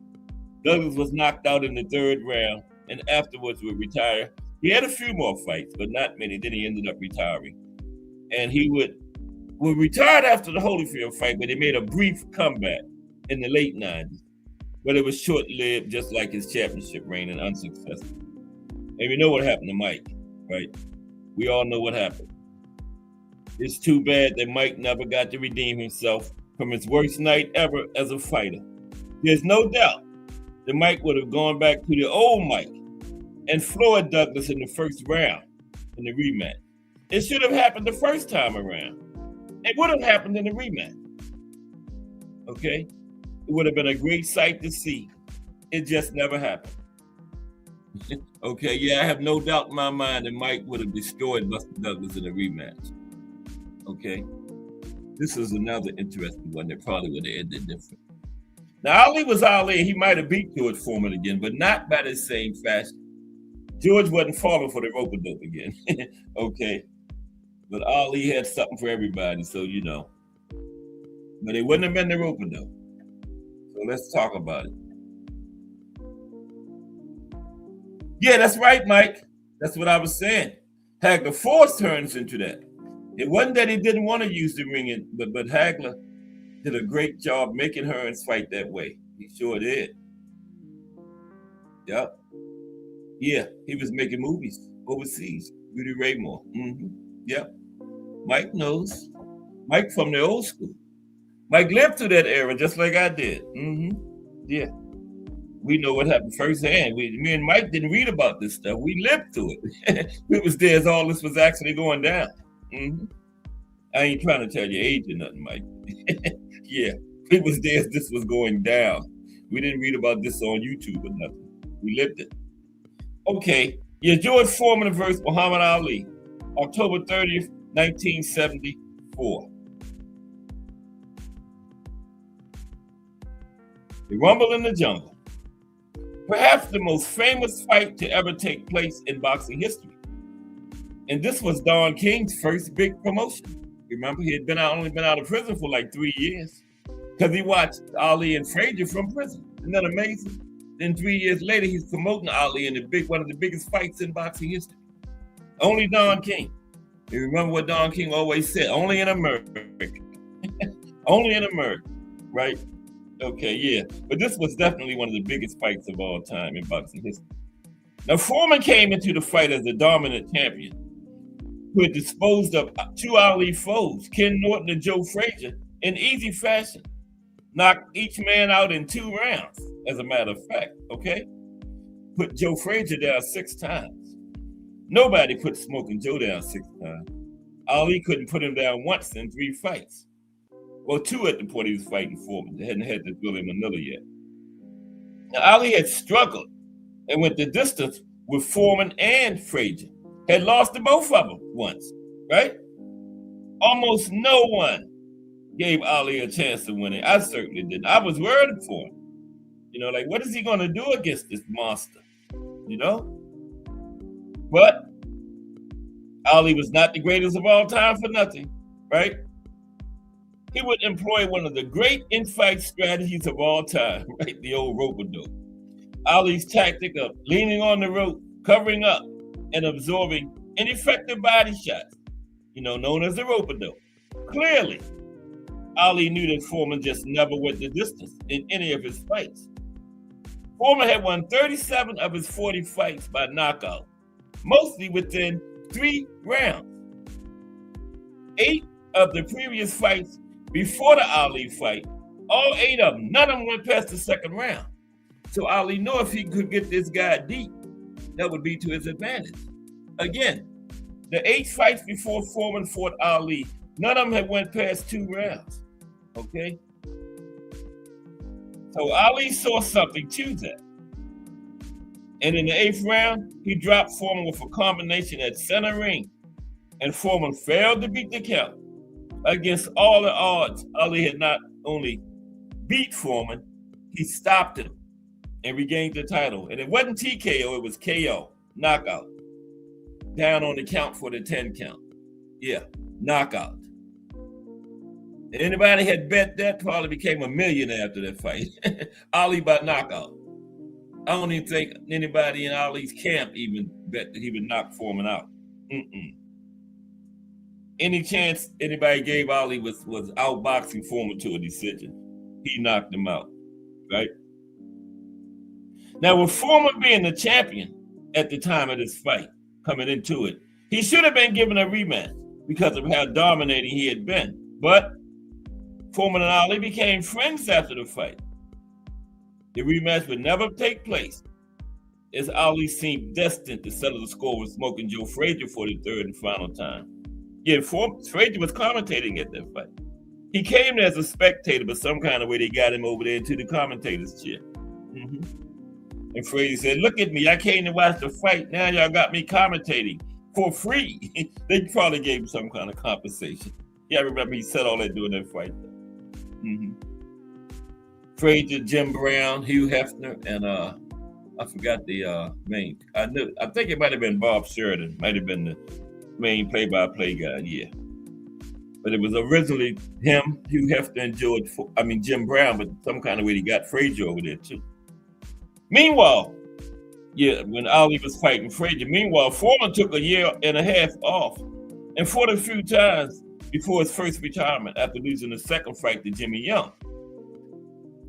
Douglas was knocked out in the third round and afterwards would retire. He had a few more fights, but not many. Then he ended up retiring. And he would retire after the Holyfield fight, but he made a brief comeback in the late 90s. But it was short-lived, just like his championship reign, and unsuccessful. And we know what happened to Mike, right? We all know what happened. It's too bad that Mike never got to redeem himself from his worst night ever as a fighter. There's no doubt that Mike would have gone back to the old Mike and floored Douglas in the first round in the rematch. It should have happened the first time around. It would have happened in the rematch. Okay? It would have been a great sight to see. It just never happened. Okay, yeah, I have no doubt in my mind that Mike would have destroyed Buster Douglas in a rematch. Okay, this is another interesting one that probably would have ended different. Now, Ali was Ali. He might have beat George Foreman again, but not by the same fashion. George wasn't falling for the rope-a-dope again. Okay, but Ali had something for everybody, so you know. But it wouldn't have been the rope-a-dope. So let's talk about it. Yeah, that's right, Mike. That's what I was saying. Hagler forced Hearns into that. It wasn't that he didn't want to use the ring, but Hagler did a great job making Hearns fight that way. He sure did. Yep. Yeah, he was making movies overseas. Rudy Raymore. Yep. Mike knows. Mike from the old school. Mike lived through that era just like I did. Yeah. We know what happened firsthand. Me and Mike didn't read about this stuff. We lived through it. We was there as all this was actually going down. I ain't trying to tell your age or nothing, Mike. Yeah, we was there as this was going down. We didn't read about this on YouTube or nothing. We lived it. Okay, yeah, George Foreman versus Muhammad Ali, October 30th, 1974. The Rumble in the Jungle. Perhaps the most famous fight to ever take place in boxing history. And this was Don King's first big promotion. Remember, he had only been out of prison for like 3 years because he watched Ali and Frazier from prison. Isn't that amazing? Then 3 years later, he's promoting Ali in one of the biggest fights in boxing history. Only Don King. You remember what Don King always said? Only in America. Only in America, right? Okay, yeah. But this was definitely one of the biggest fights of all time in boxing history. Now, Foreman came into the fight as a dominant champion who had disposed of two Ali foes, Ken Norton and Joe Frazier, in easy fashion. Knocked each man out in 2 rounds, as a matter of fact, okay? Put Joe Frazier down 6 times. Nobody put Smoking Joe down 6 times. Ali couldn't put him down once in 3 fights. Well, 2 at the point he was fighting Foreman. They hadn't had this Billy Manila yet. Now, Ali had struggled and went the distance with Foreman and Frazier. Had lost to both of them once, right? Almost no one gave Ali a chance to win it. I certainly didn't. I was worried for him. You know, like, what is he going to do against this monster? You know? But Ali was not the greatest of all time for nothing, right? He would employ one of the great in-fight strategies of all time, right? The old rope-a-dope. Ali's tactic of leaning on the rope, covering up, and absorbing ineffective body shots, you know, known as the rope-a-dope. Clearly, Ali knew that Foreman just never went the distance in any of his fights. Foreman had won 37 of his 40 fights by knockout, mostly within 3 rounds. 8 of the previous fights before the Ali fight, all 8 of them, none of them went past the second round. So Ali knew if he could get this guy deep, that would be to his advantage. Again, the 8 fights before Foreman fought Ali, none of them had went past 2 rounds. Okay? So Ali saw something to that. And in the 8th round, he dropped Foreman with a combination at center ring. And Foreman failed to beat the count. Against all the odds, Ali had not only beat Foreman, he stopped him and regained the title. And it wasn't TKO, it was KO, knockout. Down on the count for the 10 count. Yeah, knockout. Anybody had bet that probably became a millionaire after that fight. Ali by knockout. I don't even think anybody in Ali's camp even bet that he would knock Foreman out. Any chance anybody gave Ali was outboxing Foreman to a decision. He knocked him out, right? Now, with Foreman being the champion at the time of this fight, coming into it, he should have been given a rematch because of how dominating he had been. But Foreman and Ali became friends after the fight. The rematch would never take place, as Ali seemed destined to settle the score with Smoking Joe Frazier for the 3rd and final time. Yeah, Frazier was commentating at that fight. He came there as a spectator, but some kind of way they got him over there into the commentator's chair. And Frazier said, "Look at me, I came to watch the fight. Now y'all got me commentating for free." They probably gave him some kind of compensation. Yeah, I remember he said all that during that fight. Frazier, Jim Brown, Hugh Hefner, and I forgot the main. I think it might have been Bob Sheridan. Might have been the main play-by-play guy. Yeah, but it was originally him, Hugh Hefner, and Jim Brown. But some kind of way he got Frazier over there too. Meanwhile, when Ali was fighting Frazier, Foreman took a year and a half off and fought a few times before his first retirement after losing the second fight to Jimmy Young.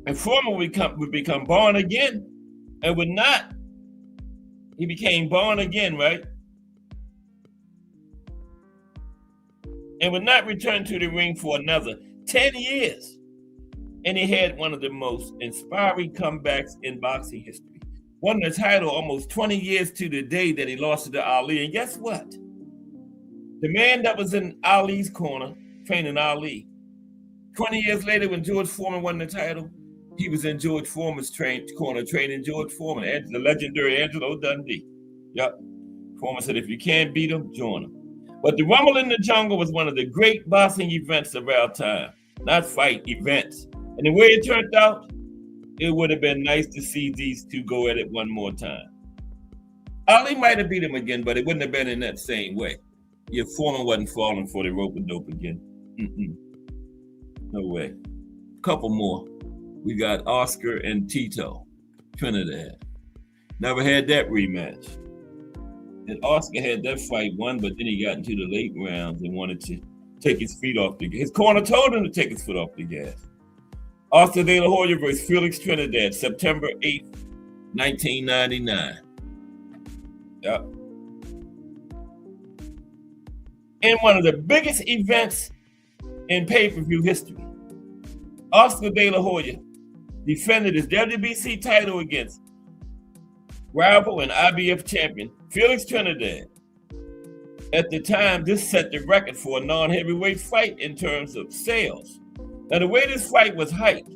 And Foreman would become born again and would not. He became born again, right? And would not return to the ring for another 10 years. And he had one of the most inspiring comebacks in boxing history. Won the title almost 20 years to the day that he lost it to Ali. And guess what? The man that was in Ali's corner, training Ali, 20 years later when George Foreman won the title, he was in George Foreman's corner training George Foreman, the legendary Angelo Dundee. Yep. Foreman said, if you can't beat him, join him. But the Rumble in the Jungle was one of the great boxing events of our time. Not fight, events. And the way it turned out, it would have been nice to see these two go at it one more time. Ali might have beat him again, but it wouldn't have been in that same way. Your Foreman wasn't falling for the rope and dope again. No way. Couple more. We got Oscar and Tito, Trinidad. Never had that rematch. And Oscar had that fight won, but then he got into the late rounds and wanted to take his feet off the gas. His corner told him to take his foot off the gas. Oscar De La Hoya versus Felix Trinidad, September 8th, 1999. Yep. In one of the biggest events in pay-per-view history, Oscar De La Hoya defended his WBC title against rival and IBF champion Felix Trinidad. At the time, this set the record for a non-heavyweight fight in terms of sales. Now, the way this fight was hyped,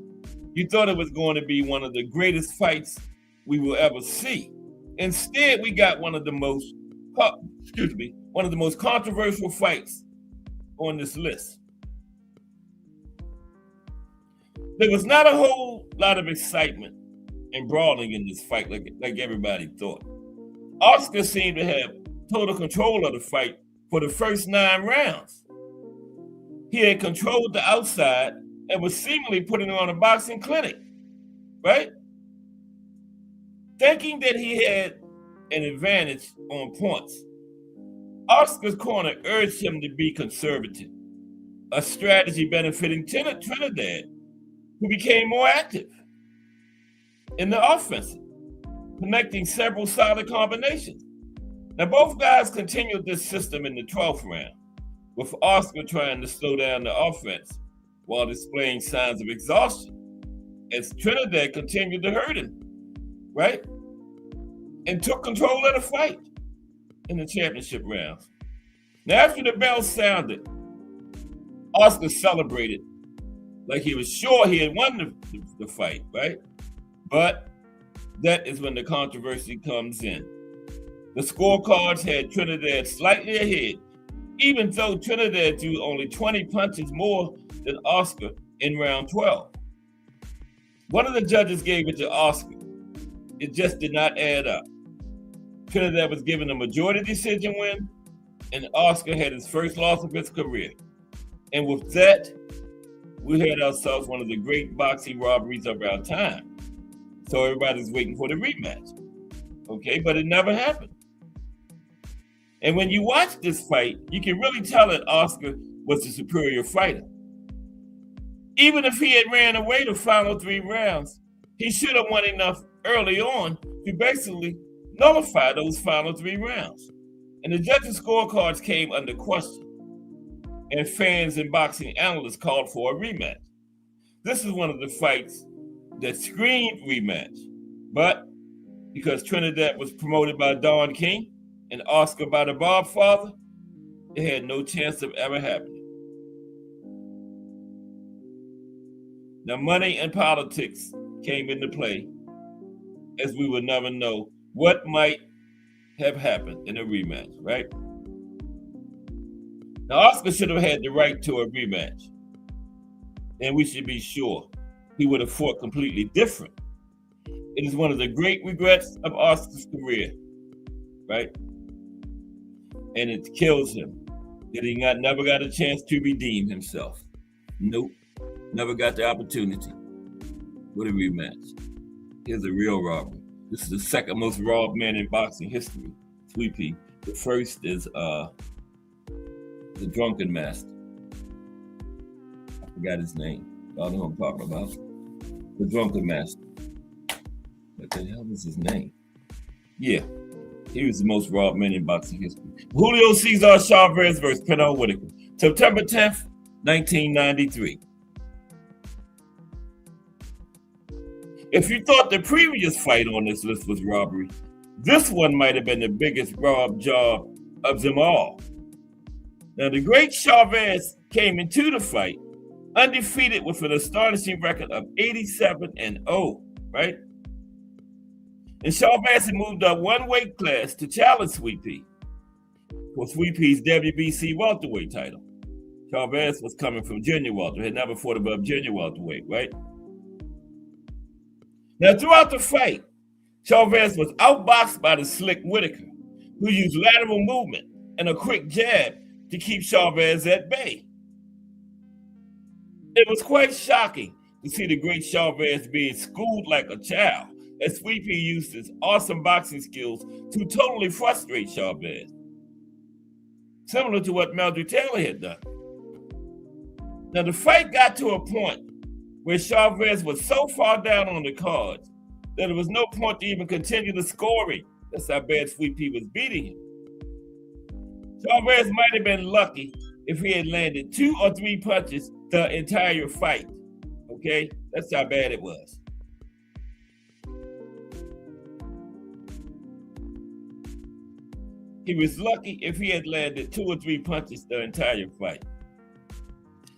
you thought it was going to be one of the greatest fights we will ever see. Instead, we got one of the most controversial fights on this list. There was not a whole lot of excitement and brawling in this fight like everybody thought. Oscar seemed to have total control of the fight for the first 9 rounds. He had controlled the outside and was seemingly putting on a boxing clinic, right? Thinking that he had an advantage on points, Oscar's corner urged him to be conservative, a strategy benefiting Trinidad, who became more active in the offensive, connecting several solid combinations. Now, both guys continued this system in the 12th round, with Oscar trying to slow down the offense while displaying signs of exhaustion, as Trinidad continued to hurt him. right? And took control of the fight in the championship rounds. Now, after the bell sounded, Oscar celebrated like he was sure he had won the fight, right? But that is when the controversy comes in. The scorecards had Trinidad slightly ahead, even though Trinidad threw only 20 punches more than Oscar in round 12. One of the judges gave it to Oscar. It just did not add up. Trinidad was given a majority decision win, and Oscar had his first loss of his career. And with that, we had ourselves one of the great boxing robberies of our time. So everybody's waiting for the rematch. Okay, but it never happened. And when you watch this fight, you can really tell that Oscar was the superior fighter. Even if he had ran away the final 3 rounds, he should have won enough early on to basically nullify those final 3 rounds. And the judges' scorecards came under question, and fans and boxing analysts called for a rematch. This is one of the fights that screamed rematch, but because Trinidad was promoted by Don King and Oscar by the Bob father, it had no chance of ever happening. Now, money and politics came into play, as we would never know what might have happened in a rematch, right? Now, Oscar should have had the right to a rematch, and we should be sure he would have fought completely different. It is one of the great regrets of Oscar's career, right? And it kills him that he never got a chance to redeem himself. Nope, never got the opportunity with a rematch. Here's a real robbery. This is the second most robbed man in boxing history, Sweet Pea. The first is the Drunken Master. I forgot his name. Y'all know who I'm talking about. The Drunken Master. What the hell was his name? Yeah, he was the most robbed man in boxing history. Julio Cesar Chavez versus Pernell Whitaker, September 10th, 1993. If you thought the previous fight on this list was robbery, this one might have been the biggest rob job of them all. Now, the great Chavez came into the fight undefeated with an astonishing record of 87-0, right? And Chavez had moved up one weight class to challenge Sweet Pea for Sweet Pea's WBC welterweight title. Chavez was coming from junior welterweight, had never fought above junior welterweight, right? Now, throughout the fight, Chavez was outboxed by the slick Whitaker, who used lateral movement and a quick jab to keep Chavez at bay. It was quite shocking to see the great Chavez being schooled like a child, as Sweet Pea used his awesome boxing skills to totally frustrate Chavez, similar to what Meldrew Taylor had done. Now, the fight got to a point where Chavez was so far down on the cards that there was no point to even continue the scoring. That's how bad Sweet Pea was beating him. Chavez might have been lucky if he had landed 2 or 3 punches the entire fight. Okay? That's how bad it was. He was lucky if he had landed 2 or 3 punches the entire fight.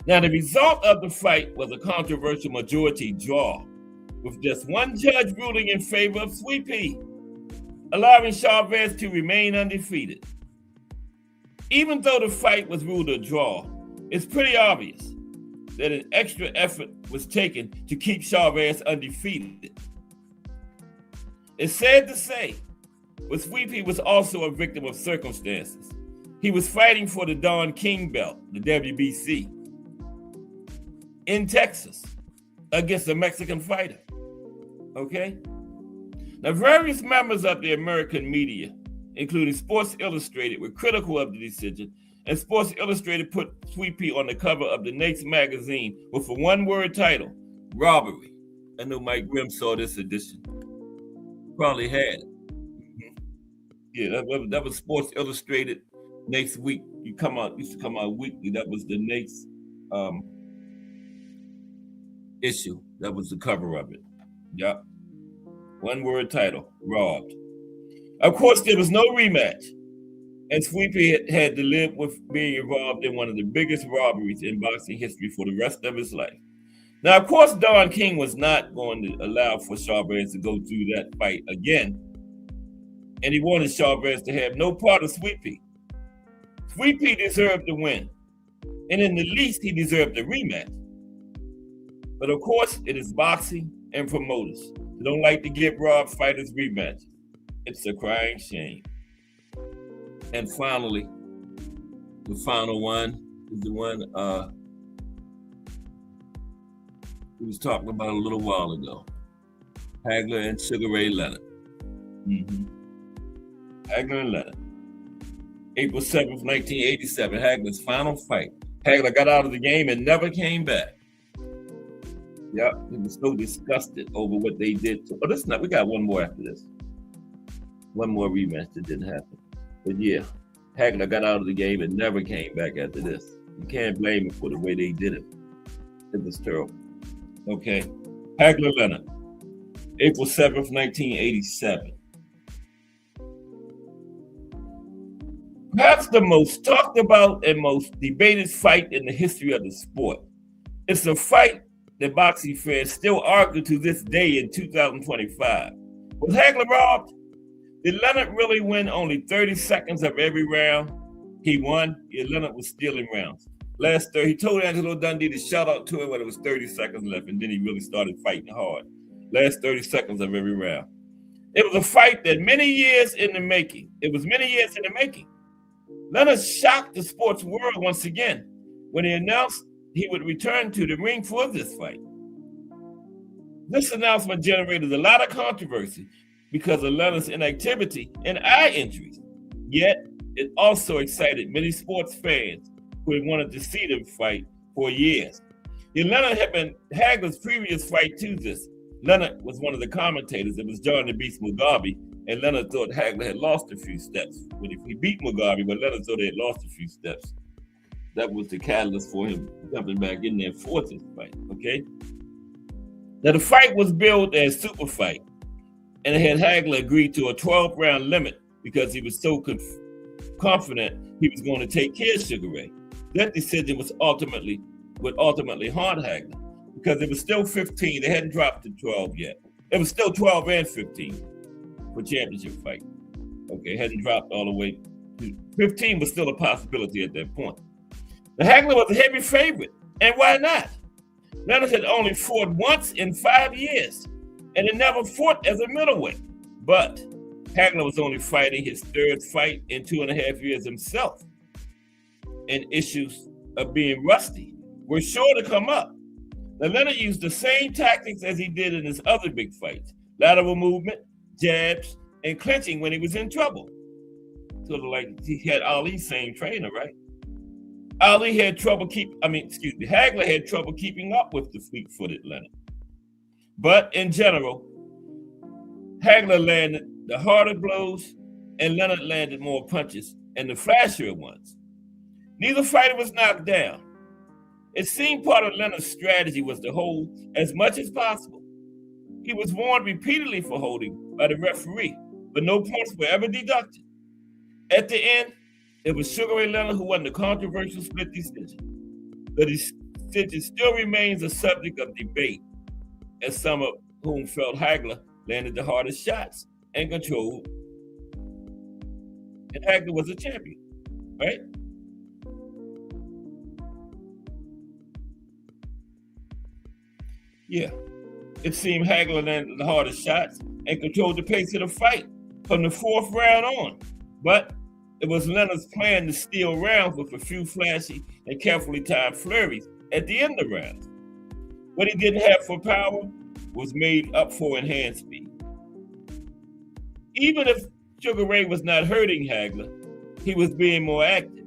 Now, the result of the fight was a controversial majority draw, with just one judge ruling in favor of Sweet Pea, allowing Chavez to remain undefeated. Even though the fight was ruled a draw, it's pretty obvious that an extra effort was taken to keep Chavez undefeated. It's sad to say, but Sweet Pea was also a victim of circumstances. He was fighting for the Don King belt, the WBC, in Texas against a Mexican fighter. Okay? Now, various members of the American media, including Sports Illustrated, were critical of the decision, and Sports Illustrated put Sweet Pea on the cover of the next magazine with a one-word title, Robbery. I know Mike Grimm saw this edition. Probably had it. Yeah, that was Sports Illustrated. Next week, used to come out weekly. That was the next issue. That was the cover of it. Yep. One-word title, robbed. Of course, there was no rematch, and Sweepy had to live with being involved in one of the biggest robberies in boxing history for the rest of his life. Now, of course, Don King was not going to allow for Chavez to go through that fight again, and he wanted Chavez to have no part of Sweepy. Sweepy deserved to win, and in the least, he deserved a rematch. But of course, it is boxing and promoters who don't like to give robbed fighters rematches. It's a crying shame. And finally, the final one is the one we was talking about a little while ago. Hagler and Sugar Ray Leonard. Hagler and Leonard. April 7th, 1987, Hagler's final fight. Hagler got out of the game and never came back. Yep, he was so disgusted over what they did to. Oh, listen, we got one more after this. One more rematch that didn't happen. But yeah, Hagler got out of the game and never came back after this. You can't blame him for the way they did it. It was terrible. Okay, Hagler Leonard, April 7th, 1987. Perhaps the most talked about and most debated fight in the history of the sport. It's a fight that boxing fans still argue to this day in 2025. Was Hagler robbed? Did Leonard really win only 30 seconds of every round he won? Yeah, Leonard was stealing rounds. He told Angelo Dundee to shout out to him when it was 30 seconds left, and then he really started fighting hard. Last 30 seconds of every round. It was a fight that many years in the making. Leonard shocked the sports world once again when he announced he would return to the ring for this fight. This announcement generated a lot of controversy because of Leonard's inactivity and eye injuries. Yet, it also excited many sports fans who had wanted to see them fight for years. Leonard had been Hagler's previous fight to this. Leonard was one of the commentators. It was John the Beast Mugabe, and Leonard thought Hagler had lost a few steps. When he beat Mugabe, but Leonard thought he had lost a few steps. That was the catalyst for him jumping back in there for this fight, okay? Now, the fight was billed as super fight, and it had Hagler agreed to a 12-round limit because he was so confident he was going to take care of Sugar Ray. That decision would ultimately haunt Hagler because it was still 15. They hadn't dropped to 12 yet. It was still 12 and 15 for championship fight. Okay, hadn't dropped all the way. 15 was still a possibility at that point. The Hagler was a heavy favorite, and why not? Leonard had only fought once in 5 years, and had never fought as a middleweight. But Hagler was only fighting his third fight in 2.5 years himself, and issues of being rusty were sure to come up. Now, Leonard used the same tactics as he did in his other big fights: lateral movement, jabs, and clinching when he was in trouble. Sort of like he had Ali's same trainer, right? Hagler had trouble keeping up with the fleet-footed Leonard. But in general, Hagler landed the harder blows and Leonard landed more punches and the flashier ones. Neither fighter was knocked down. It seemed part of Leonard's strategy was to hold as much as possible. He was warned repeatedly for holding by the referee, but no points were ever deducted. At the end, it was Sugar Ray Leonard who won the controversial split decision. The decision still remains a subject of debate, as some of whom felt Hagler landed the hardest shots and controlled, and Hagler was a champion, right? Yeah, it seemed Hagler landed the hardest shots and controlled the pace of the fight from the 4th round on, but it was Leonard's plan to steal rounds with a few flashy and carefully timed flurries at the end of rounds. What he didn't have for power was made up for in hand speed. Even if Sugar Ray was not hurting Hagler, he was being more active,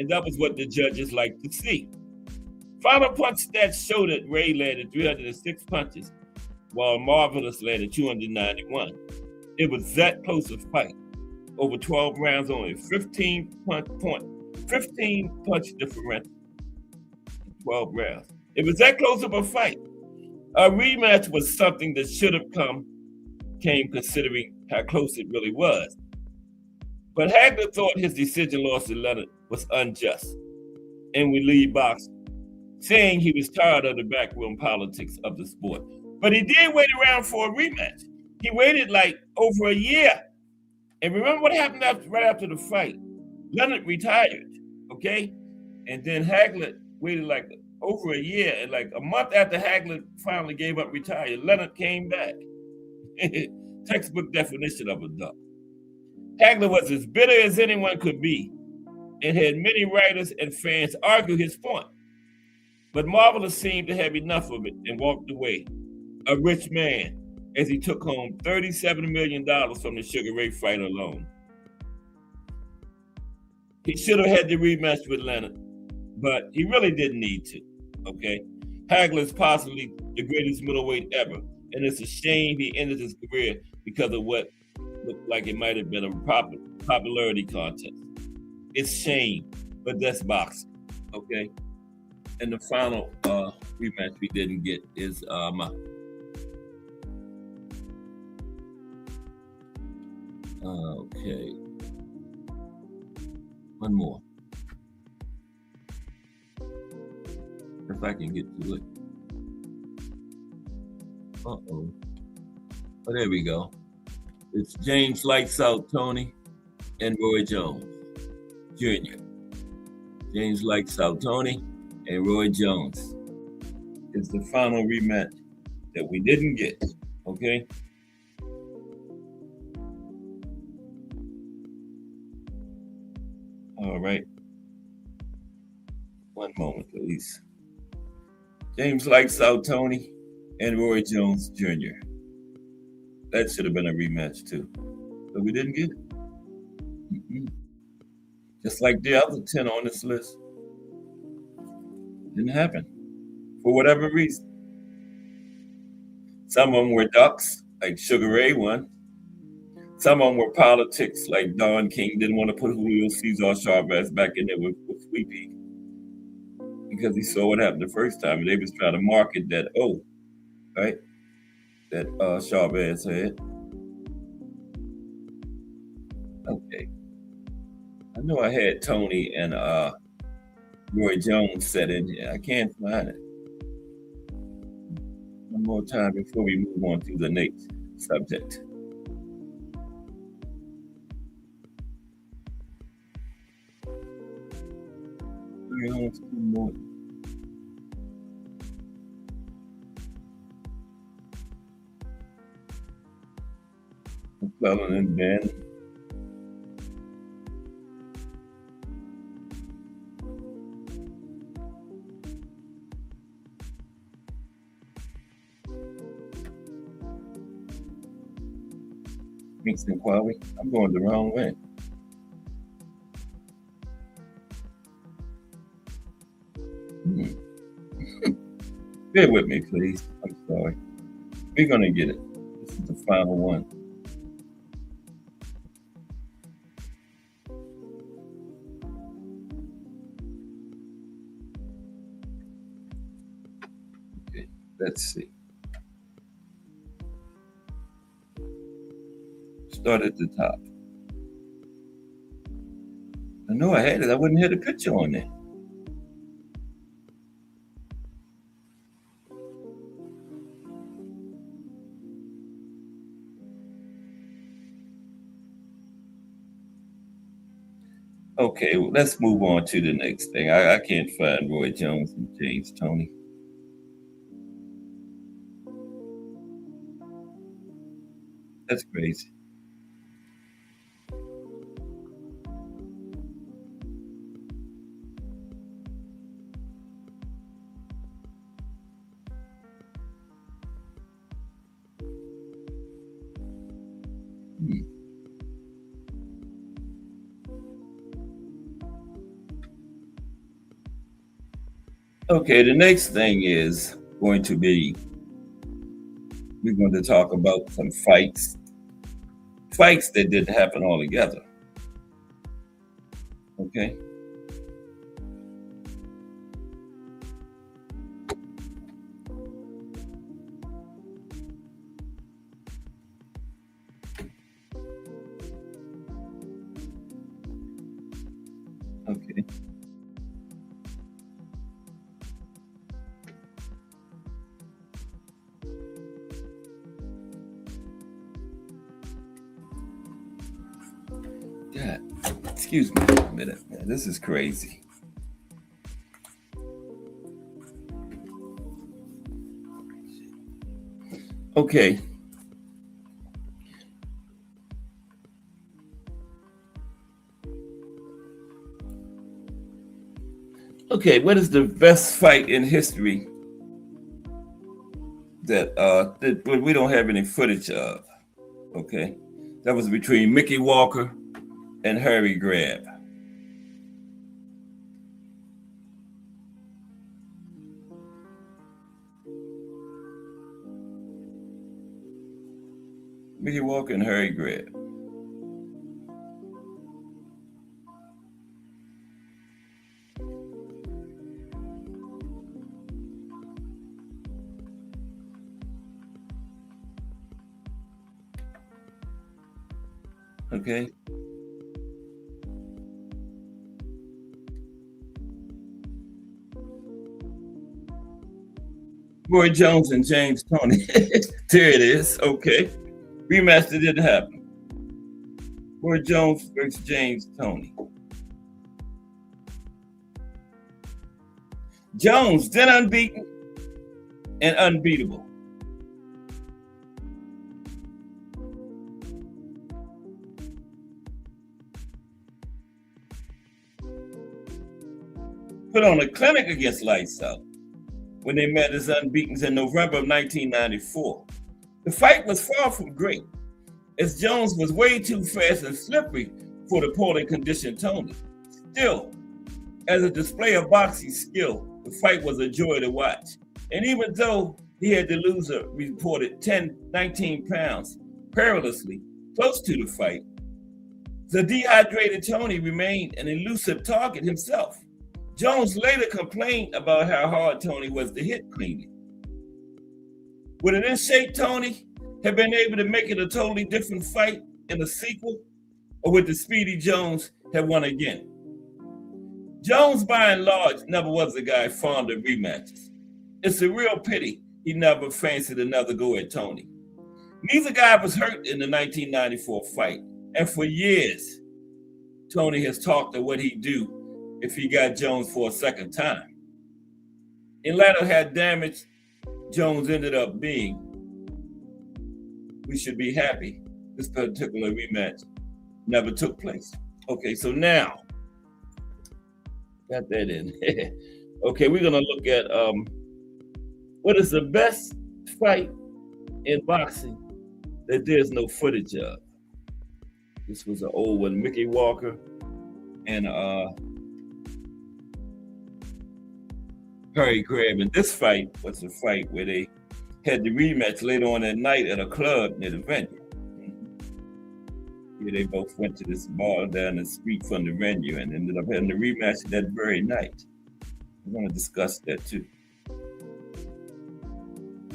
and that was what the judges liked to see. Final punch stats show that Ray landed 306 punches, while Marvelous landed 291. It was that close a fight. Over 12 rounds, only 15 punch differential. 12 rounds. It was that close of a fight. A rematch was something that should have come came considering how close it really was. But Hagler thought his decision loss to Leonard was unjust and would leave boxing, saying he was tired of the backroom politics of the sport. But he did wait around for a rematch. He waited like over a year. And remember what happened right after the fight? Leonard retired, okay? And then Hagler waited like over a year, and like a month after Hagler finally gave up retired, Leonard came back. Textbook definition of a duck. Hagler was as bitter as anyone could be and had many writers and fans argue his point. But Marvelous seemed to have enough of it and walked away, a rich man, as he took home $37 million from the Sugar Ray fight alone. He should have had the rematch with Leonard, but he really didn't need to, okay? Hagler is possibly the greatest middleweight ever, and it's a shame he ended his career because of what looked like it might have been a popularity contest. It's shame, but that's boxing, okay? And the final rematch we didn't get is okay. One more. If I can get to it. Uh-oh. Oh, there we go. It's James Lights Out Tony and Roy Jones Jr. James Lights Out Tony and Roy Jones. It's the final rematch that we didn't get, okay? All right. One moment, please. James Lights Out Tony and Roy Jones Jr. That should have been a rematch too, but we didn't get it. Just like the other 10 on this list. Didn't happen for whatever reason. Some of them were ducks, like Sugar Ray won. Some of them were politics, like Don King didn't want to put Julio Cesar Chavez back in there with Sweepy because he saw what happened the first time. And they was trying to market that right? That Chavez had. Okay. I know I had Tony and Roy Jones set in here. I can't find it. One more time before we move on to the next subject. McClellan and Ben. Kingston Quawi. I'm going the wrong way. Bear with me, please. I'm sorry. We're going to get it. This is the final one. Okay, let's see. Start at the top. I know I had it. I wouldn't have the picture on there. Okay, well, let's move on to the next thing. I can't find Roy Jones and James Tony. That's crazy. Okay, the next thing is going to be, we're going to talk about some fights that didn't happen all together. Okay. Okay. God, excuse me for a minute, man. This is crazy. Okay. Okay, what is the best fight in history that we don't have any footage of? Okay. That was between Mickey Walker and Harry Greb. Mickey Walker and Harry Greb. Okay. Roy Jones and James Toney. There it is. Okay. Rematch that didn't happen. Roy Jones versus James Toney. Jones, then unbeaten and unbeatable. Put on a clinic against Lights Out when they met as unbeatens in November of 1994. The fight was far from great, as Jones was way too fast and slippery for the poorly conditioned Toney. Still, as a display of boxing skill, the fight was a joy to watch. And even though he had the loser reported 19 pounds perilously close to the fight, the dehydrated Toney remained an elusive target himself. Jones later complained about how hard Toney was to hit cleanly. Would an in-shape Toney have been able to make it a totally different fight in a sequel? Or would the speedy Jones have won again? Jones, by and large, never was a guy fond of rematches. It's a real pity he never fancied another go at Toney. Neither guy was hurt in the 1994 fight, and for years, Toney has talked of what he'd do if he got Jones for a second time. In light of how damaged Jones ended up being, we should be happy this particular rematch never took place. Okay, so now, got that in. Okay, we're gonna look at what is the best fight in boxing that there's no footage of. This was an old one, Mickey Walker and Harry Greb. And this fight was a fight where they had the rematch later on that night at a club near the venue. Here they both went to this bar down the street from the venue and ended up having the rematch that very night. We're going to discuss that too.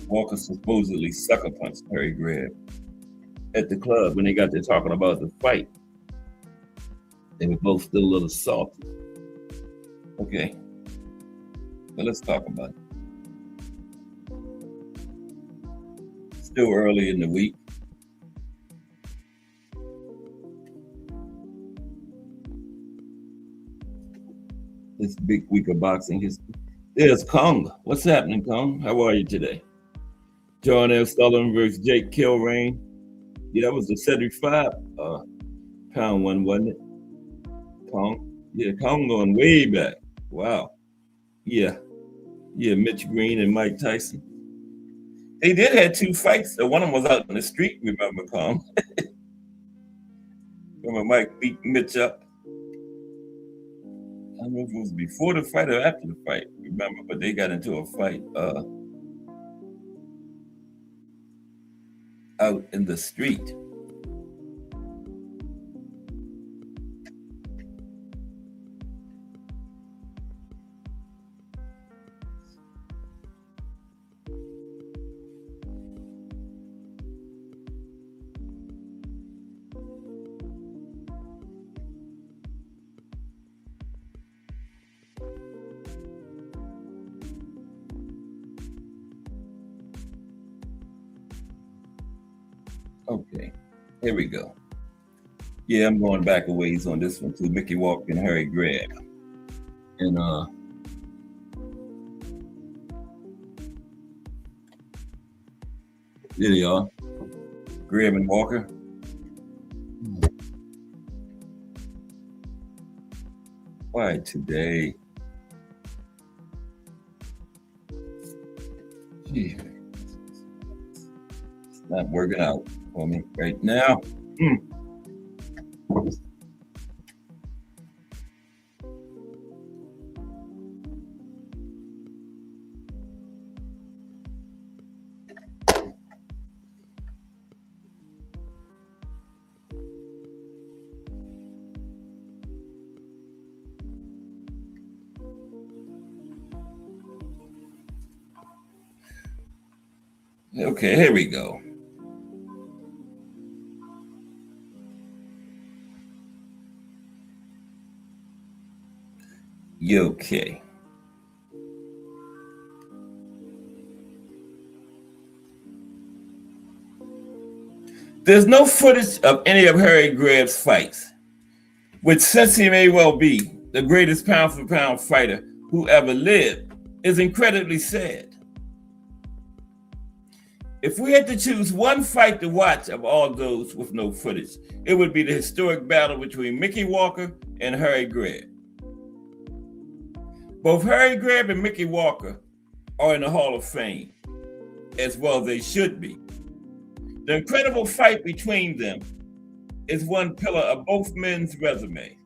Walker supposedly sucker punched Harry Greb at the club when they got there talking about the fight. They were both still a little salty. Okay, but let's talk about it. Still early in the week. This big week of boxing history. There's Kong. What's happening, Kong? How are you today? John L. Sullivan versus Jake Kilrain. Yeah, that was the 75 pound one, wasn't it? Kong. Yeah, Kong going way back. Wow. Yeah. Yeah, Mitch Green and Mike Tyson. They did have two fights. One of them was out in the street, remember, Kong? Remember Mike beat Mitch up? I don't know if it was before the fight or after the fight, remember, but they got into a fight out in the street. Okay, here we go. Yeah, I'm going back a ways on this one too. Mickey Walker and Harry Greb. And there they are. Greb and Walker. Why today? Gee, it's not working out for me right now. Okay, here we go. Okay. There's no footage of any of Harry Greb's fights, which, since he may well be the greatest pound-for-pound fighter who ever lived, is incredibly sad. If we had to choose one fight to watch of all those with no footage, it would be the historic battle between Mickey Walker and Harry Greb. Both Harry Greb and Mickey Walker are in the Hall of Fame, as well they should be. The incredible fight between them is one pillar of both men's resume.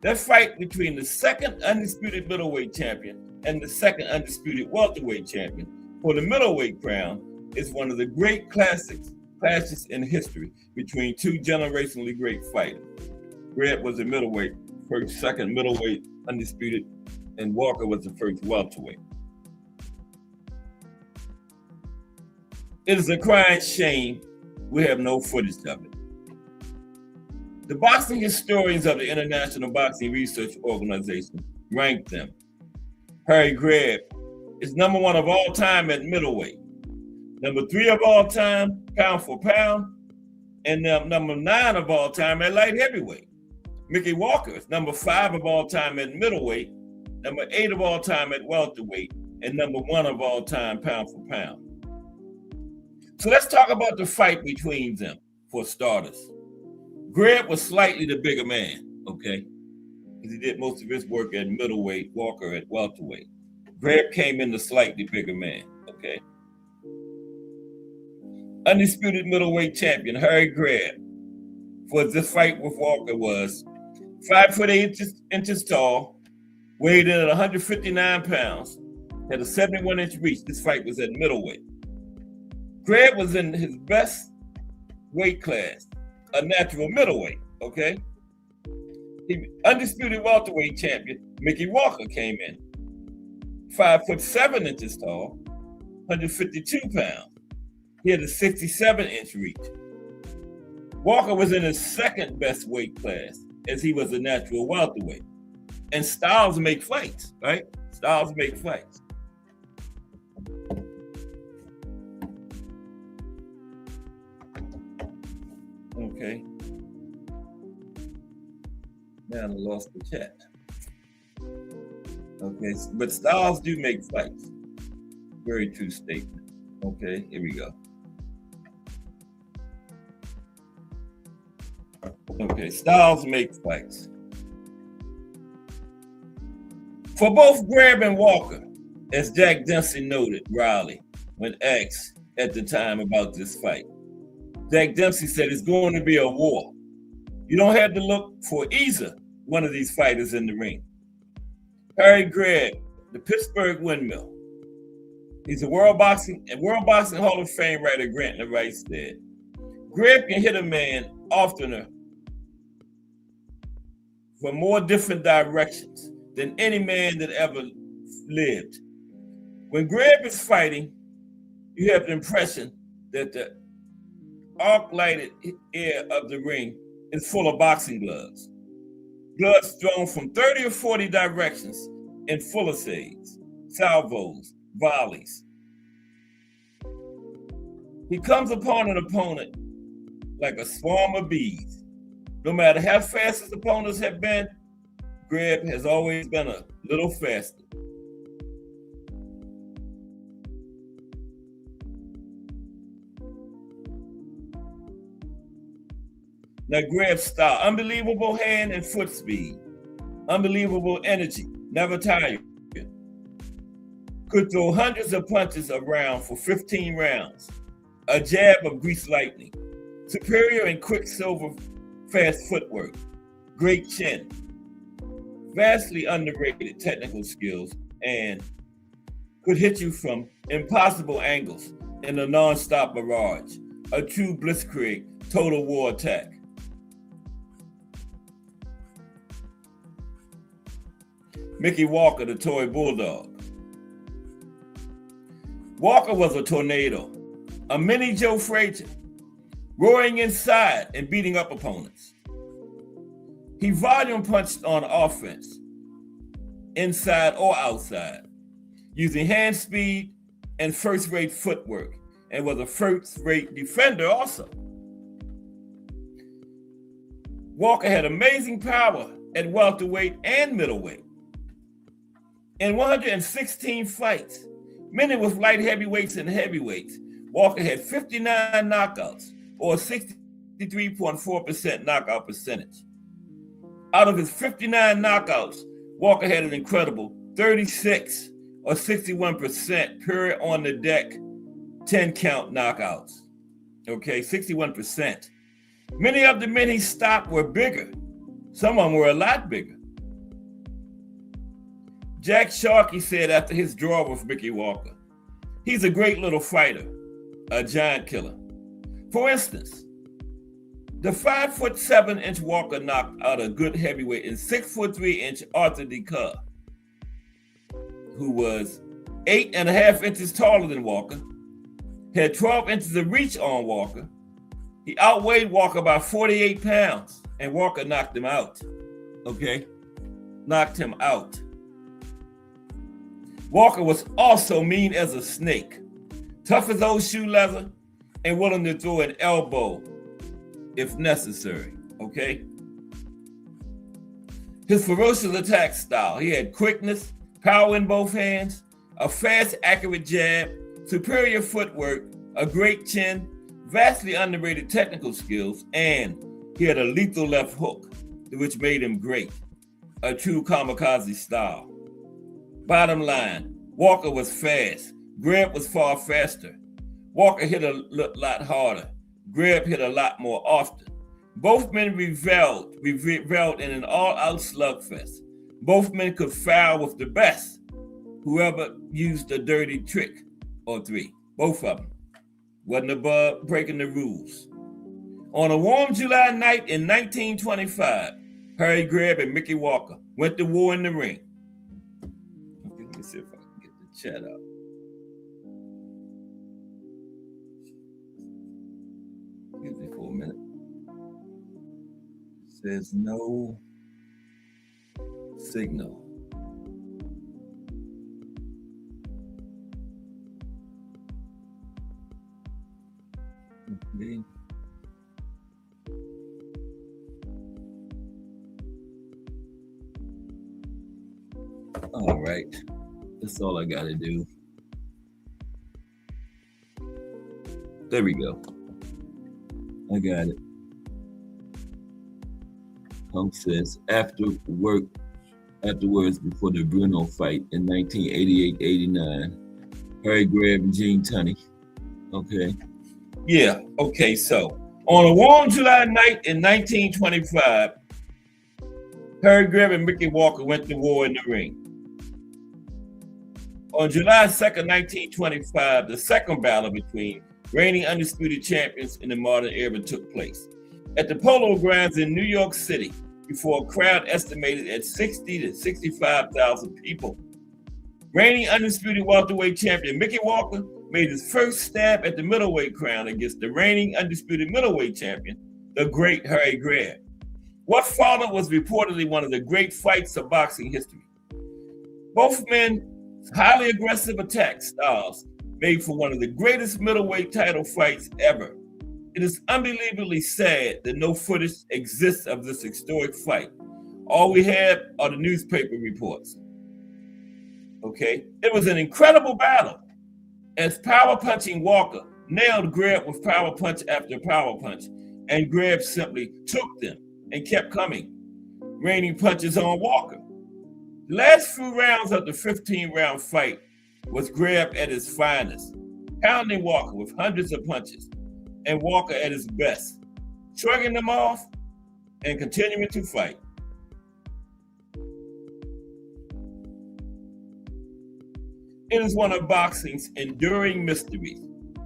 That fight between the second undisputed middleweight champion and the second undisputed welterweight champion for the middleweight crown is one of the great classes in history between two generationally great fighters. Greb was the middleweight, second middleweight undisputed, and Walker was the first welterweight. It is a crying shame we have no footage of it. The boxing historians of the International Boxing Research Organization ranked them. Harry Greb is number 1 of all time at middleweight, number 3 of all time pound for pound, and number 9 of all time at light heavyweight. Mickey Walker is number 5 of all time at middleweight, number 8 of all time at welterweight, and number 1 of all time pound for pound. So let's talk about the fight between them, for starters. Greb was slightly the bigger man, okay? Because he did most of his work at middleweight, Walker at welterweight. Greb came in the slightly bigger man, okay? Undisputed middleweight champion Harry Greb for this fight with Walker was 5 foot 8 inches tall, weighed in at 159 pounds, had a 71-inch reach. This fight was at middleweight. Greb was in his best weight class, a natural middleweight, okay? The undisputed welterweight champion, Mickey Walker, came in. 5 foot 7 inches tall, 152 pounds. He had a 67-inch reach. Walker was in his second best weight class, as he was a natural welterweight. And styles make fights, right? Styles make fights. Okay. Now I lost the chat. Okay, but styles do make fights. Very true statement. Okay, here we go. Okay, styles make fights. For both Greb and Walker, as Jack Dempsey noted, Riley, when asked at the time about this fight, Jack Dempsey said it's going to be a war. You don't have to look for either one of these fighters in the ring. Harry Greb, the Pittsburgh Windmill. He's a World Boxing Hall of Fame writer, Grant the Rice said. Greb can hit a man oftener from more different directions than any man that ever lived. When Greb is fighting, you have the impression that the arc-lighted air of the ring is full of boxing gloves. Gloves thrown from 30 or 40 directions in fusillades, salvos, volleys. He comes upon an opponent like a swarm of bees. No matter how fast his opponents have been, Greb has always been a little faster. Now Greb's style, unbelievable hand and foot speed, unbelievable energy, never tired. Could throw hundreds of punches around for 15 rounds. A jab of greased lightning. Superior and quicksilver fast footwork. Great chin. Vastly underrated technical skills and could hit you from impossible angles in a non-stop barrage. A true blitzkrieg total war attack. Mickey Walker, the toy bulldog. Walker was a tornado, a mini Joe Frazier, roaring inside and beating up opponents. He volume punched on offense, inside or outside, using hand speed and first-rate footwork, and was a first-rate defender also. Walker had amazing power at welterweight and middleweight. In 116 fights, many with light heavyweights and heavyweights, Walker had 59 knockouts, or a 63.4% knockout percentage. Out of his 59 knockouts, Walker had an incredible 36 or 61% period on the deck, 10 count knockouts. Okay, 61%. Many of the men he stopped were bigger. Some of them were a lot bigger. Jack Sharkey said after his draw with Mickey Walker, he's a great little fighter, a giant killer. For instance, the 5'7" Walker knocked out a good heavyweight and 6'3" Arthur DeCar, who was 8.5 inches taller than Walker, had 12 inches of reach on Walker. He outweighed Walker by 48 pounds, and Walker knocked him out. Okay? Knocked him out. Walker was also mean as a snake, tough as old shoe leather, and willing to throw an elbow if necessary, okay? His ferocious attack style, he had quickness, power in both hands, a fast, accurate jab, superior footwork, a great chin, vastly underrated technical skills, and he had a lethal left hook, which made him great, a true kamikaze style. Bottom line, Walker was fast. Greb was far faster. Walker hit a lot harder. Greb hit a lot more often. Both men reveled in an all-out slugfest. Both men could foul with the best, whoever used a dirty trick or three. Both of them. Wasn't above breaking the rules. On a warm July night in 1925, Harry Greb and Mickey Walker went to war in the ring. Let me see if I can get the chat up. Excuse me for a minute. It says no signal. Okay. All right. That's all I gotta do. There we go. I got it. Punk says afterwards before the Bruno fight in 1988-89, Harry Greb and Gene Tunney. Okay. Yeah, okay, so on a warm July night in 1925, Harry Greb and Mickey Walker went to war in the ring. On July 2nd, 1925, the second battle between reigning undisputed champions in the modern era took place at the Polo Grounds in New York City before a crowd estimated at 60 to 65,000 people. Reigning undisputed welterweight champion Mickey Walker made his first stab at the middleweight crown against the reigning undisputed middleweight champion, the great Harry Greb. What followed was reportedly one of the great fights of boxing history. Both men highly aggressive attack styles made for one of the greatest middleweight title fights ever. It is unbelievably sad that no footage exists of this historic fight. All we have are the newspaper reports. Okay? It was an incredible battle, as power punching Walker nailed Greb with power punch after power punch, and Greb simply took them and kept coming, raining punches on Walker. The last few rounds of the 15-round fight was Greb at his finest, pounding Walker with hundreds of punches, and Walker at his best, shrugging them off and continuing to fight. It is one of boxing's enduring mysteries,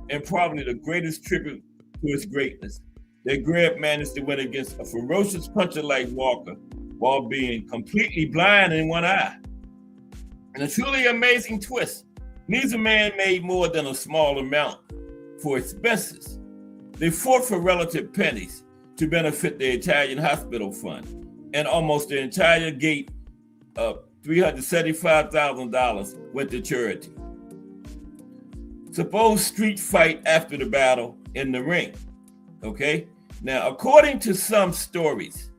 and probably the greatest tribute to its greatness, that Greb managed to win against a ferocious puncher like Walker while being completely blind in one eye. In a truly amazing twist, neither man made more than a small amount for expenses. They fought for relative pennies to benefit the Italian hospital fund, and almost the entire gate of $375,000 went to charity. Suppose street fight after the battle in the ring, okay? Now, according to some stories,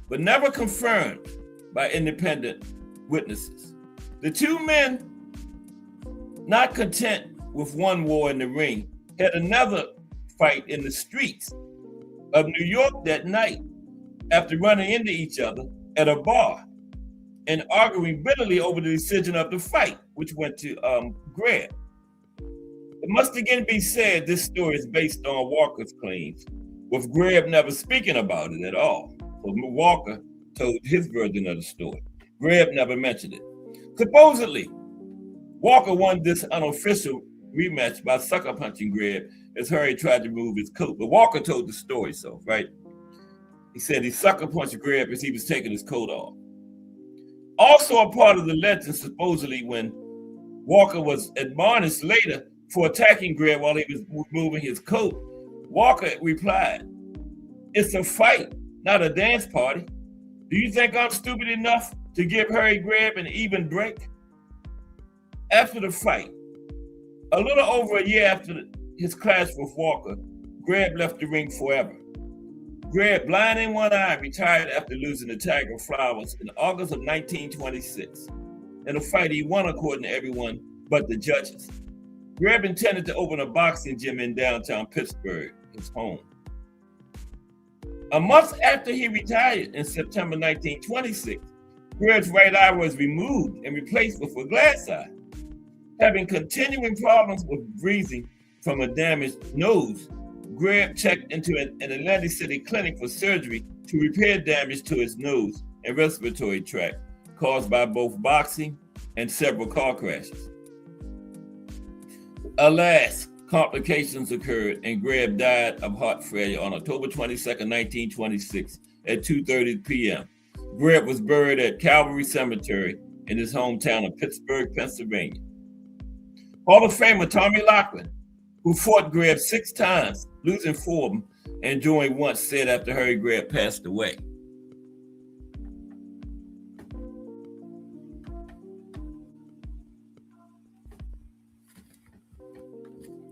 but never confirmed by independent witnesses, the two men, not content with one war in the ring, had another fight in the streets of New York that night after running into each other at a bar and arguing bitterly over the decision of the fight, which went to Greb. It must again be said this story is based on Walker's claims, with Greb never speaking about it at all. So Walker told his version of the story. Greb never mentioned it. Supposedly, Walker won this unofficial rematch by sucker punching Greb as Harry tried to remove his coat. But Walker told the story, so, right? He said he sucker punched Greb as he was taking his coat off. Also a part of the legend, supposedly, when Walker was admonished later for attacking Greb while he was removing his coat, Walker replied, "It's a fight, not a dance party. Do you think I'm stupid enough to give Harry Greb an even break?" After the fight, a little over a year after his clash with Walker, Greb left the ring forever. Greb, blind in one eye, retired after losing to Tiger Flowers in August of 1926, in a fight he won according to everyone but the judges. Greb intended to open a boxing gym in downtown Pittsburgh, his home. A month after he retired in September 1926, Greb's right eye was removed and replaced with a glass eye. Having continuing problems with breathing from a damaged nose, Greb checked into an Atlantic City clinic for surgery to repair damage to his nose and respiratory tract caused by both boxing and several car crashes. Alas, complications occurred and Greb died of heart failure on October 22nd, 1926 at 2:30 p.m. Greb was buried at Calvary Cemetery in his hometown of Pittsburgh, Pennsylvania. Hall of Famer Tommy Loughran, who fought Greb 6 times, losing 4 of them, and joined once, said after Harry Greb passed away,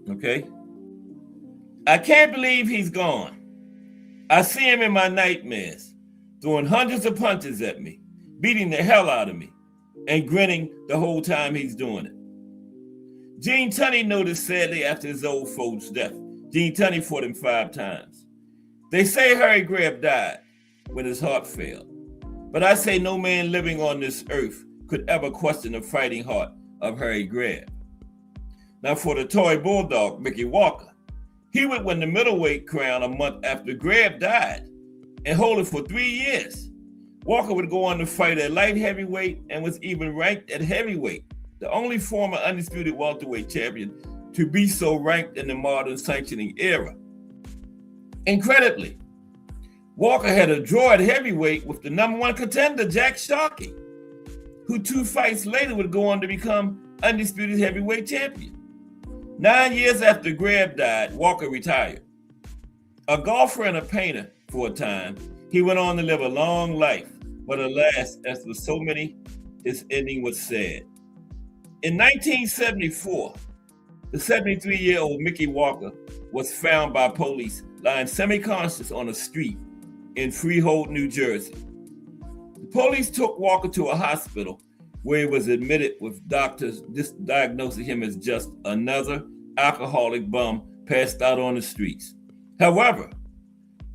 okay, "I can't believe he's gone. I see him in my nightmares, throwing hundreds of punches at me, beating the hell out of me, and grinning the whole time he's doing it." Gene Tunney noticed sadly after his old foe's death. Gene Tunney fought him 5 times. "They say Harry Greb died when his heart failed, but I say no man living on this earth could ever question the fighting heart of Harry Greb." Now for the toy bulldog, Mickey Walker, he would win the middleweight crown a month after Greb died and hold it for 3 years. Walker would go on to fight at light heavyweight and was even ranked at heavyweight, the only former undisputed welterweight champion to be so ranked in the modern sanctioning era. Incredibly, Walker had a draw at heavyweight with the #1 contender, Jack Sharkey, who 2 fights later would go on to become undisputed heavyweight champion. 9 years after Greb died, Walker retired. A golfer and a painter for a time, he went on to live a long life, but alas, as with so many, his ending was sad. In 1974, The 73-year-old Mickey Walker was found by police lying semi-conscious on a street in Freehold, New Jersey. The police took Walker to a hospital where he was admitted with doctors diagnosing him as just another alcoholic bum passed out on the streets. However,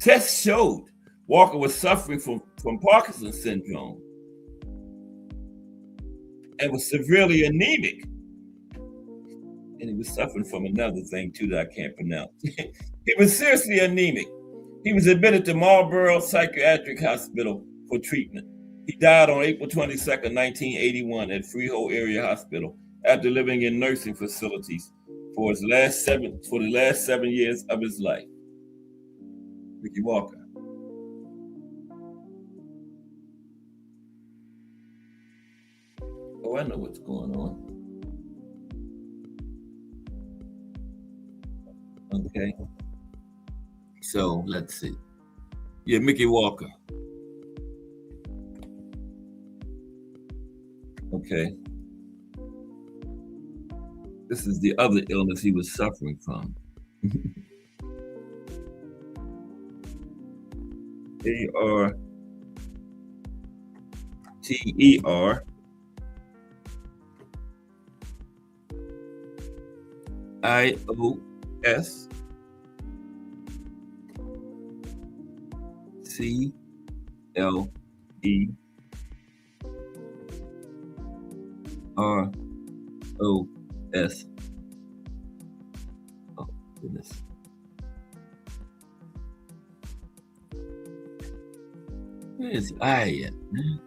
tests showed Walker was suffering from Parkinson's syndrome and was severely anemic. And he was suffering from another thing too that I can't pronounce. He was seriously anemic. He was admitted to Marlborough Psychiatric Hospital for treatment. He died on April 22nd, 1981 at Freehold Area Hospital after living in nursing facilities for the last 7 years of his life. Mickey Walker. Oh, I know what's going on. Okay. So let's see. Yeah, Mickey Walker. Okay. This is the other illness he was suffering from. ARTER IOS CLEROS. Oh, goodness. Where's the I at, man?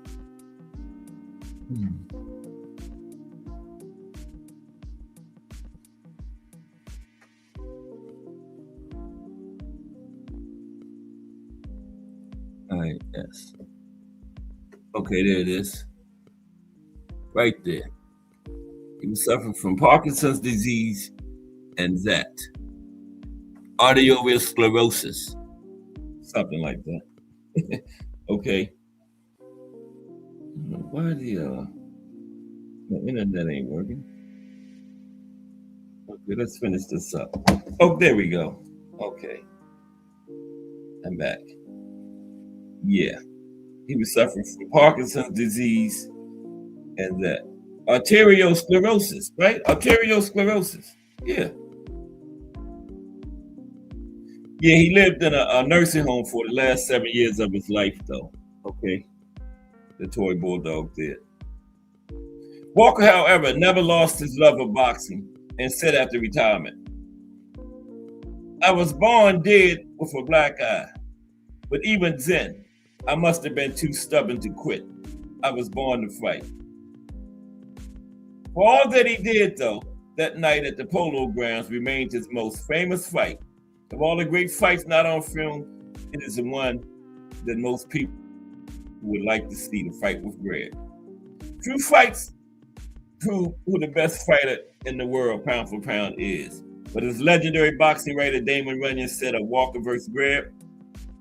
IS. Okay, there it is. Right there. He was suffering from Parkinson's disease and that. Arteriosclerosis. Something like that. Okay. Why the internet ain't working? Okay, let's finish this up. Oh, there we go. Okay. I'm back. Yeah. He was suffering from Parkinson's disease and that. Arteriosclerosis, right? Arteriosclerosis. Yeah. Yeah, he lived in a nursing home for the last 7 years of his life, though. Okay. The toy bulldog did. Walker, however, never lost his love of boxing and said after retirement, "I was born dead with a black eye, but even then, I must have been too stubborn to quit. I was born to fight." For all that he did, though, that night at the Polo Grounds remains his most famous fight. Of all the great fights not on film, it is the one that most people would like to see, the fight with Greg. True fights prove who the best fighter in the world, pound for pound, is. But as legendary boxing writer Damon Runyon said of Walker versus Greg,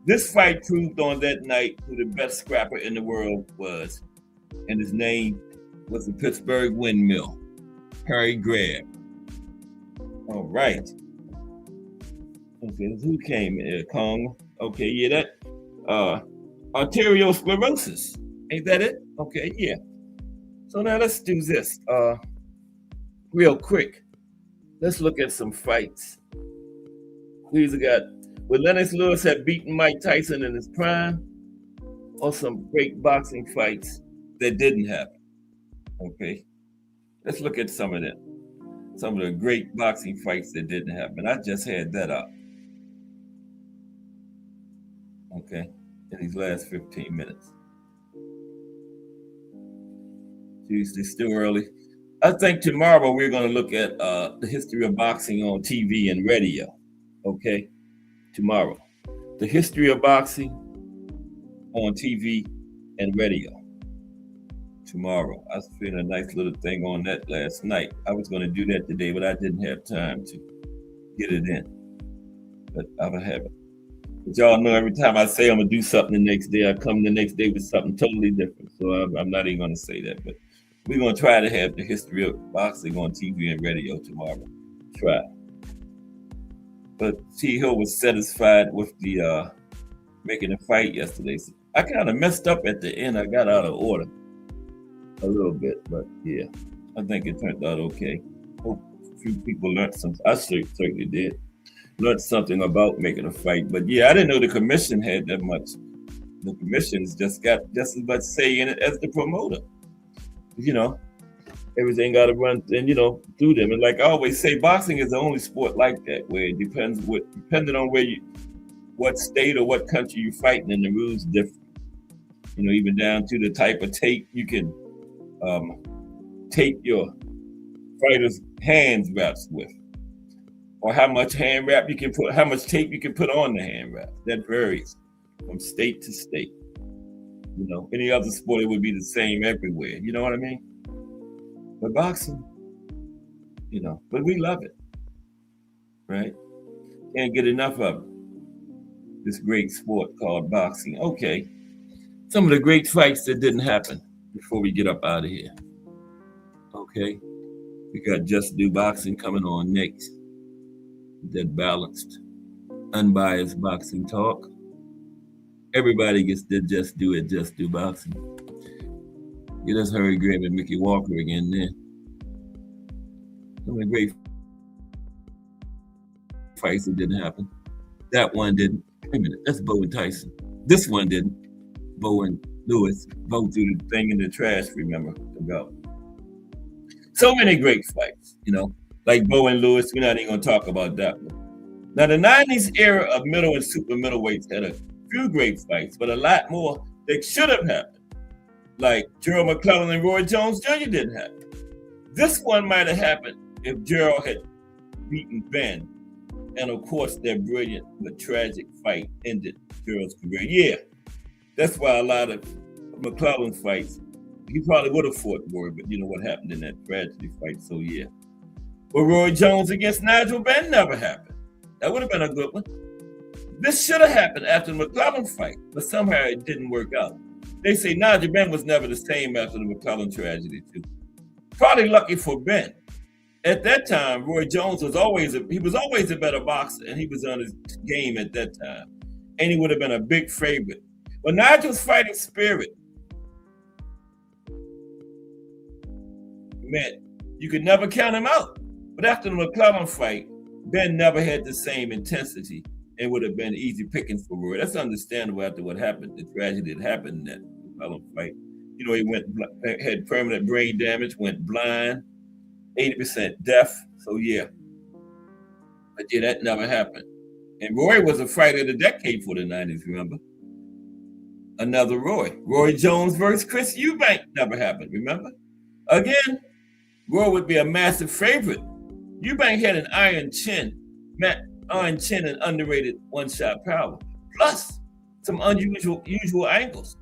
this fight proved on that night who the best scrapper in the world was, and his name was the Pittsburgh Windmill, Harry Greb. All right. Okay, who came in? Kong. Okay, yeah, that arteriosclerosis. Ain't that it? Okay, yeah. So now let's do this real quick. Let's look at some fights. We either got would Lennox Lewis have beaten Mike Tyson in his prime, or some great boxing fights that didn't happen. Okay, let's look at some of them. Some of the great boxing fights that didn't happen. I just had that up. Okay, in these last 15 minutes. Jeez, it's still early. I think tomorrow we're going to look at the history of boxing on TV and radio. Okay, tomorrow. The history of boxing on TV and radio. Tomorrow. I was feeling a nice little thing on that last night. I was going to do that today, but I didn't have time to get it in. But I'll have it. But y'all know every time I say I'm going to do something the next day, I come the next day with something totally different. So I'm not even going to say that. But we're going to try to have the history of boxing on TV and radio tomorrow. try. But T. Hill was satisfied with the making a fight yesterday. So I kind of messed up at the end. I got out of order a little bit, but yeah, I think it turned out okay. Hope a few people learned something. I certainly did. Learned something about making a fight. But yeah, I didn't know the commission had that much. The commission's just got just as much say in it as the promoter. You know, everything got to run and through them. And like I always say, boxing is the only sport like that where it depending on what state or what country you're fighting, and the rules different. Even down to the type of tape you can tape your fighter's hands wraps with, or how much hand wrap you can put, how much tape you can put on the hand wrap. That varies from state to state. Any other sport it would be the same everywhere. You know what I mean? But boxing, but we love it, right? Can't get enough of it. This great sport called boxing. Okay, some of the great fights that didn't happen before we get up out of here. Okay, we got Just Do Boxing coming on next. That balanced, unbiased boxing talk. Everybody gets to just do it, Just Do Boxing. Get us Harry Graham and Mickey Walker again there. Some of the great fights that didn't happen. That one didn't. Wait a minute, that's Bo and Tyson. This one didn't. Bo and Lewis both threw the thing in the trash, remember, to go. So many great fights, like Bo and Lewis. We're not even going to talk about that one. Now, the 90s era of middle and super middleweights had a few great fights, but a lot more that should have happened. Like Gerald McClellan and Roy Jones Jr. didn't happen. This one might have happened if Gerald had beaten Ben. And of course, their brilliant but tragic fight ended Gerald's career. Yeah, that's why a lot of McClellan fights, he probably would have fought Roy, but you know what happened in that tragedy fight, so yeah. But Roy Jones against Nigel Benn never happened. That would have been a good one. This should have happened after the McClellan fight, but somehow it didn't work out. They say Nigel Benn was never the same after the McClellan tragedy, too. Probably lucky for Ben. At that time, Roy Jones was always a better boxer, and he was on his game at that time. And he would have been a big favorite. But Nigel's fighting spirit meant you could never count him out. But after the McClellan fight, Ben never had the same intensity and would have been easy pickings for Roy. That's understandable after what happened, the tragedy that happened in that McClellan fight. He had permanent brain damage, went blind, 80% deaf. So yeah. But yeah, that never happened. And Roy was a fighter of the decade for the 90s, remember? Another Roy. Roy Jones versus Chris Eubank never happened, remember? Again, Roy would be a massive favorite. Eubank had an iron chin and underrated one-shot power. Plus, some unusual angles.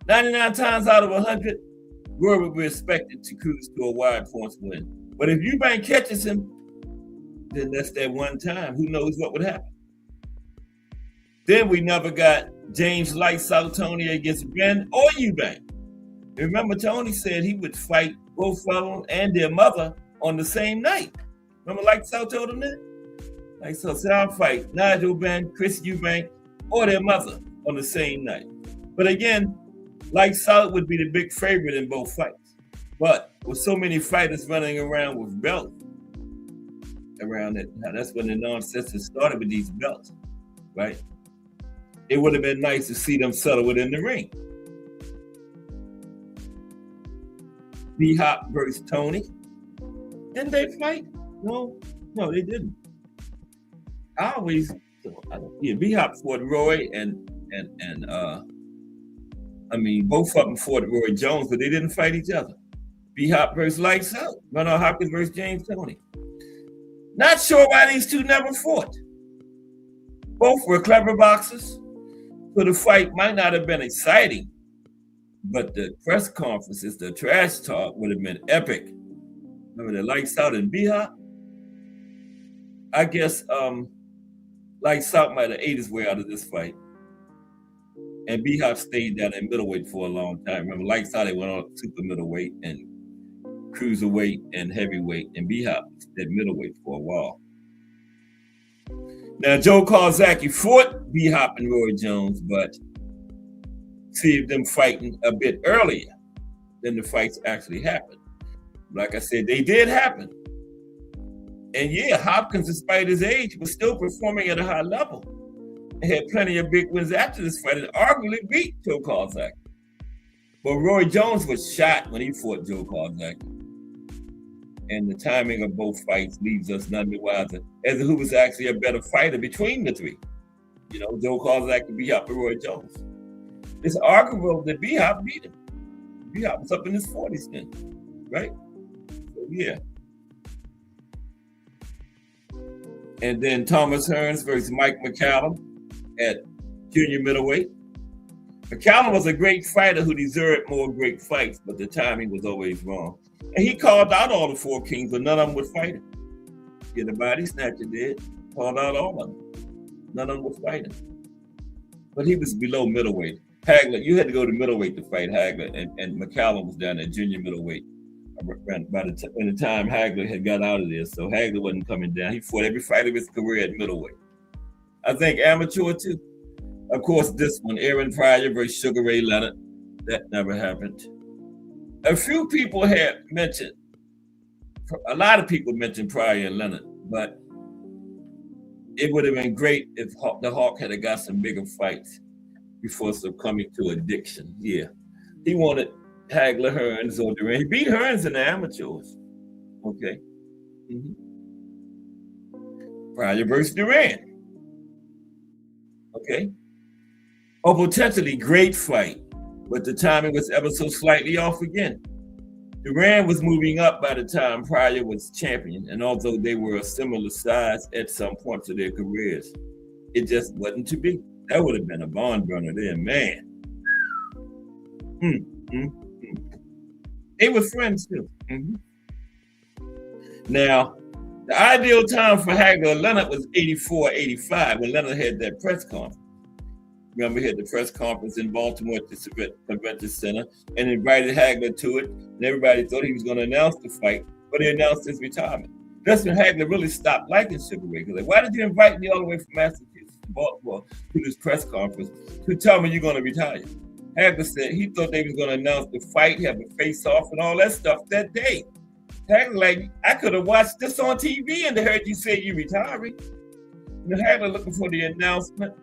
99 times out of 100, Roy would be expected to cruise to a wide points win. But if Eubank catches him, then that's that one time. Who knows what would happen? Then we never got James Lights Out Tony against Ben or Eubank. Remember, Tony said he would fight both of them and their mother on the same night. Remember Lights Out told him that? Lights Out said, I'll fight Nigel Benn, Chris Eubank, or their mother on the same night. But again, Lights Out would be the big favorite in both fights. But with so many fighters running around with belts around it, now that's when the nonsense started with these belts, right? It would have been nice to see them settle it in the ring. B-Hop versus Tony. Didn't they fight? No, they didn't. B-Hop fought Roy and both of them fought Roy Jones, but they didn't fight each other. B-Hop versus Lights Out. Ronald Hopkins versus James Toney. Not sure why these two never fought. Both were clever boxers, so the fight might not have been exciting, but the press conferences, the trash talk would have been epic. Remember the Lights Out and B-Hop? I guess Lights Out might have ate his way out of this fight. And B-Hop stayed down in middleweight for a long time. Remember, Lights Out, they went on super middleweight and cruiserweight and heavyweight, and B-Hop was at middleweight for a while. Now, Joe Calzaghe fought B-Hop and Roy Jones, but see them fighting a bit earlier than the fights actually happened. Like I said, they did happen. And yeah, Hopkins, despite his age, was still performing at a high level. He had plenty of big wins after this fight and arguably beat Joe Calzaghe. But Roy Jones was shot when he fought Joe Calzaghe. And the timing of both fights leaves us none the wiser as to who was actually a better fighter between the three. You know, Joe Calzaghe and B-Hop and Roy Jones. It's arguable that B-Hop beat him. B-Hop was up in his 40s then, right? So, yeah. And then Thomas Hearns versus Mike McCallum at junior middleweight. McCallum was a great fighter who deserved more great fights, but the timing was always wrong. And he called out all the four kings, but none of them would fight him. Yeah, the body snatcher did. Called out all of them. None of them would fight him. But he was below middleweight. Hagler, you had to go to middleweight to fight Hagler, and McCallum was down at junior middleweight. By the time Hagler had got out of there, so Hagler wasn't coming down. He fought every fight of his career at middleweight. I think amateur too. Of course, this one, Aaron Pryor versus Sugar Ray Leonard, that never happened. A few people had mentioned, a lot of people mentioned Pryor and Leonard, but it would have been great if the Hawk had got some bigger fights before succumbing to addiction. Yeah, he wanted Hagler, Hearns, or Duran. He beat Hearns in the amateurs. Okay. Pryor versus Duran. Okay. A potentially great fight, but the timing was ever so slightly off again. Duran was moving up by the time Pryor was champion, and although they were a similar size at some points of their careers, it just wasn't to be. That would have been a barn burner there, man. They were friends too. Now, the ideal time for Hagler and Leonard was 84, 85, when Leonard had that press conference. Remember, he had the press conference in Baltimore at the Convention Center and invited Hagler to it. And everybody thought he was going to announce the fight, but he announced his retirement. That's when Hagler really stopped liking Sugar Ray. Like, why did you invite me all the way from Massachusetts to Baltimore to this press conference to tell me you're going to retire? Hagler said he thought they was going to announce the fight, have a face-off and all that stuff that day. Hagler, like, I could have watched this on TV and heard you say you're retiring. You know, Hagler looking for the announcement,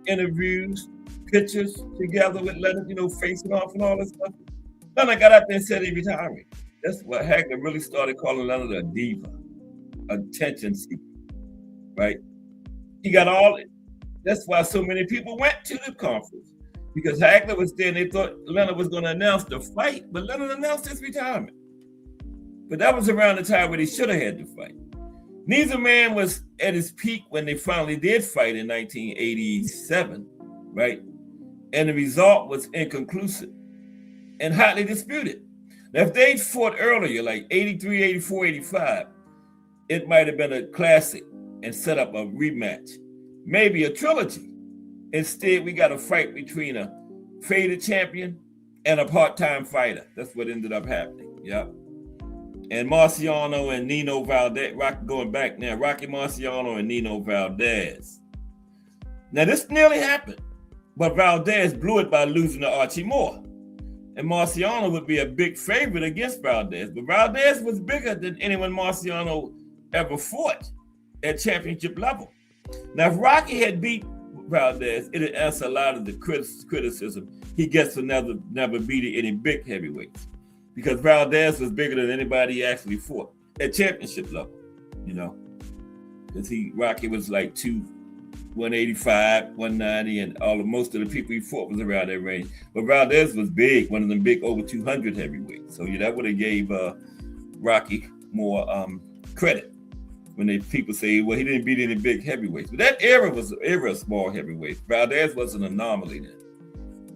interviews, pictures together with Leonard, you know, facing off and all that stuff. Leonard got out there and said he retiring. That's what Hagler really started calling Leonard a diva, attention seeker, right? He got all it. That's why so many people went to the conference, because Hagler was there and they thought Leonard was going to announce the fight, but Leonard announced his retirement. But that was around the time when he should have had the fight. Neither man was at his peak when they finally did fight in 1987, right? And the result was inconclusive and hotly disputed. Now, if they'd fought earlier, like 83, 84, 85, it might have been a classic and set up a rematch, maybe a trilogy. Instead, we got a fight between a faded champion and a part-time fighter. That's what ended up happening, yep. And Marciano and Nino Valdez, going back now, Rocky Marciano and Nino Valdez. Now, this nearly happened, but Valdez blew it by losing to Archie Moore. And Marciano would be a big favorite against Valdez, but Valdez was bigger than anyone Marciano ever fought at championship level. Now, if Rocky had beat Valdez, it'd answer a lot of the criticism he gets for never beating any big heavyweights, because Valdez was bigger than anybody he actually fought at championship level, you know, because Rocky was like 185, 190, and most of the people he fought was around that range. But Valdez was big, one of them big over 200 heavyweights. So yeah, that would have gave Rocky more credit when people say, well, he didn't beat any big heavyweights. But that era was an era of small heavyweights. Valdez was an anomaly then,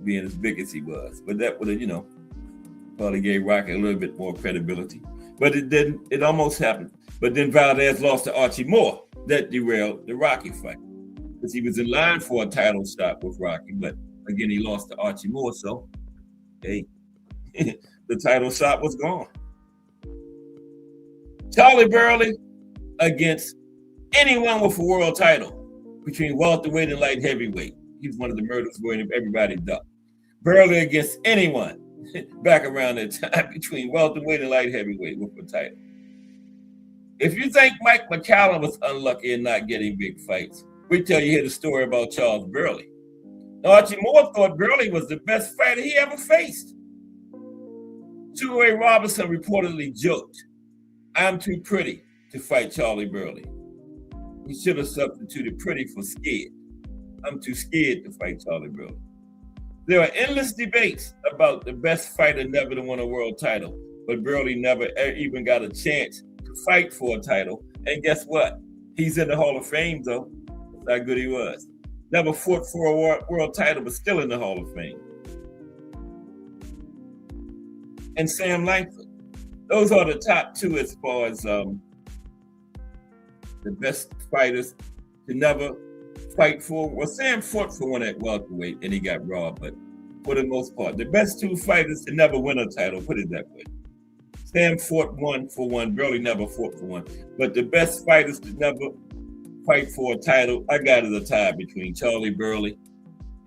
being as big as he was. But that would have, you know, probably gave Rocky a little bit more credibility. But it didn't, it almost happened. But then Valdez lost to Archie Moore. That derailed the Rocky fight, because he was in line for a title shot with Rocky. But again, he lost to Archie Moore. So, hey, the title shot was gone. Charlie Burley against anyone with a world title. between welterweight and light heavyweight. He's one of the murderers where everybody ducked. Burley against anyone back around that time between welterweight and light heavyweight with a title. If you think Mike McCallum was unlucky in not getting big fights, wait till you hear the story about Charles Burley. Now, Archie Moore thought Burley was the best fighter he ever faced. Sugar Ray Robinson reportedly joked, "I'm too pretty to fight Charlie Burley." He should have substituted pretty for scared. I'm too scared to fight Charlie Burley. There are endless debates about the best fighter never to win a world title, but Burley never even got a chance to fight for a title. And guess what? He's in the Hall of Fame, though. That's how good he was. Never fought for a world title, but still in the Hall of Fame. And Sam Langford. Those are the top two as far as the best fighters to never fight for. Well, Sam fought for one at welterweight and he got robbed, but for the most part, the best two fighters to never win a title, put it that way. Sam fought one for one, Burley never fought for one. But the best fighters to never fight for a title, I got it a tie between Charlie Burley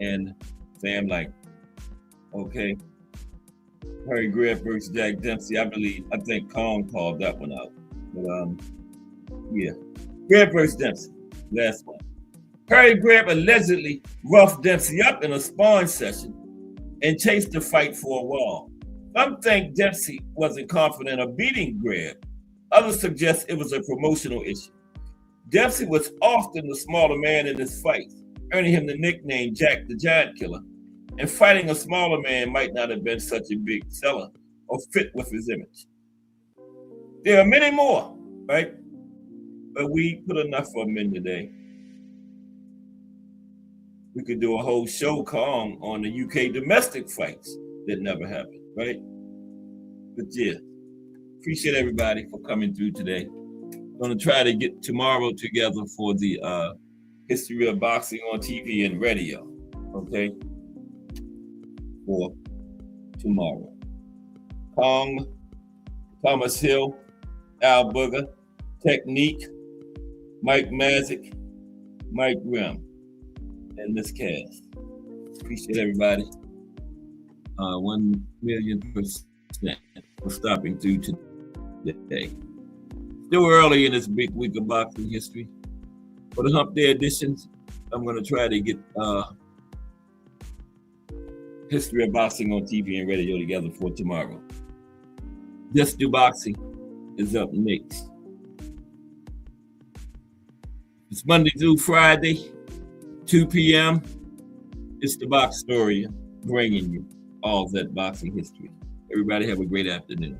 and Sam Langford. Okay. Harry Greb versus Jack Dempsey, I think Kong called that one out. But yeah. Greb versus Dempsey, last one. Harry Greb allegedly roughed Dempsey up in a sparring session and chased the fight for a while. Some think Dempsey wasn't confident of beating Greb. Others suggest it was a promotional issue. Dempsey was often the smaller man in his fights, earning him the nickname Jack the Giant Killer. And fighting a smaller man might not have been such a big seller or fit with his image. There are many more, right? But we put enough of them in today. We could do a whole show, Kong, on the UK domestic fights that never happened, right? But yeah, appreciate everybody for coming through today. I'm going to try to get tomorrow together for the history of boxing on TV and radio, okay? For tomorrow. Kong, Thomas Hill, Al Booger, Technique, Mike Mazik, Mike Grimm, and this cast. Appreciate everybody. 1,000,000% for stopping through today. Still early in this big week of boxing history. For the Hump Day editions, I'm going to try to get history of boxing on TV and radio together for tomorrow. Just Do Boxing is up next. It's Monday through Friday, 2 p.m. It's the Box Story bringing you all that boxing history. Everybody have a great afternoon.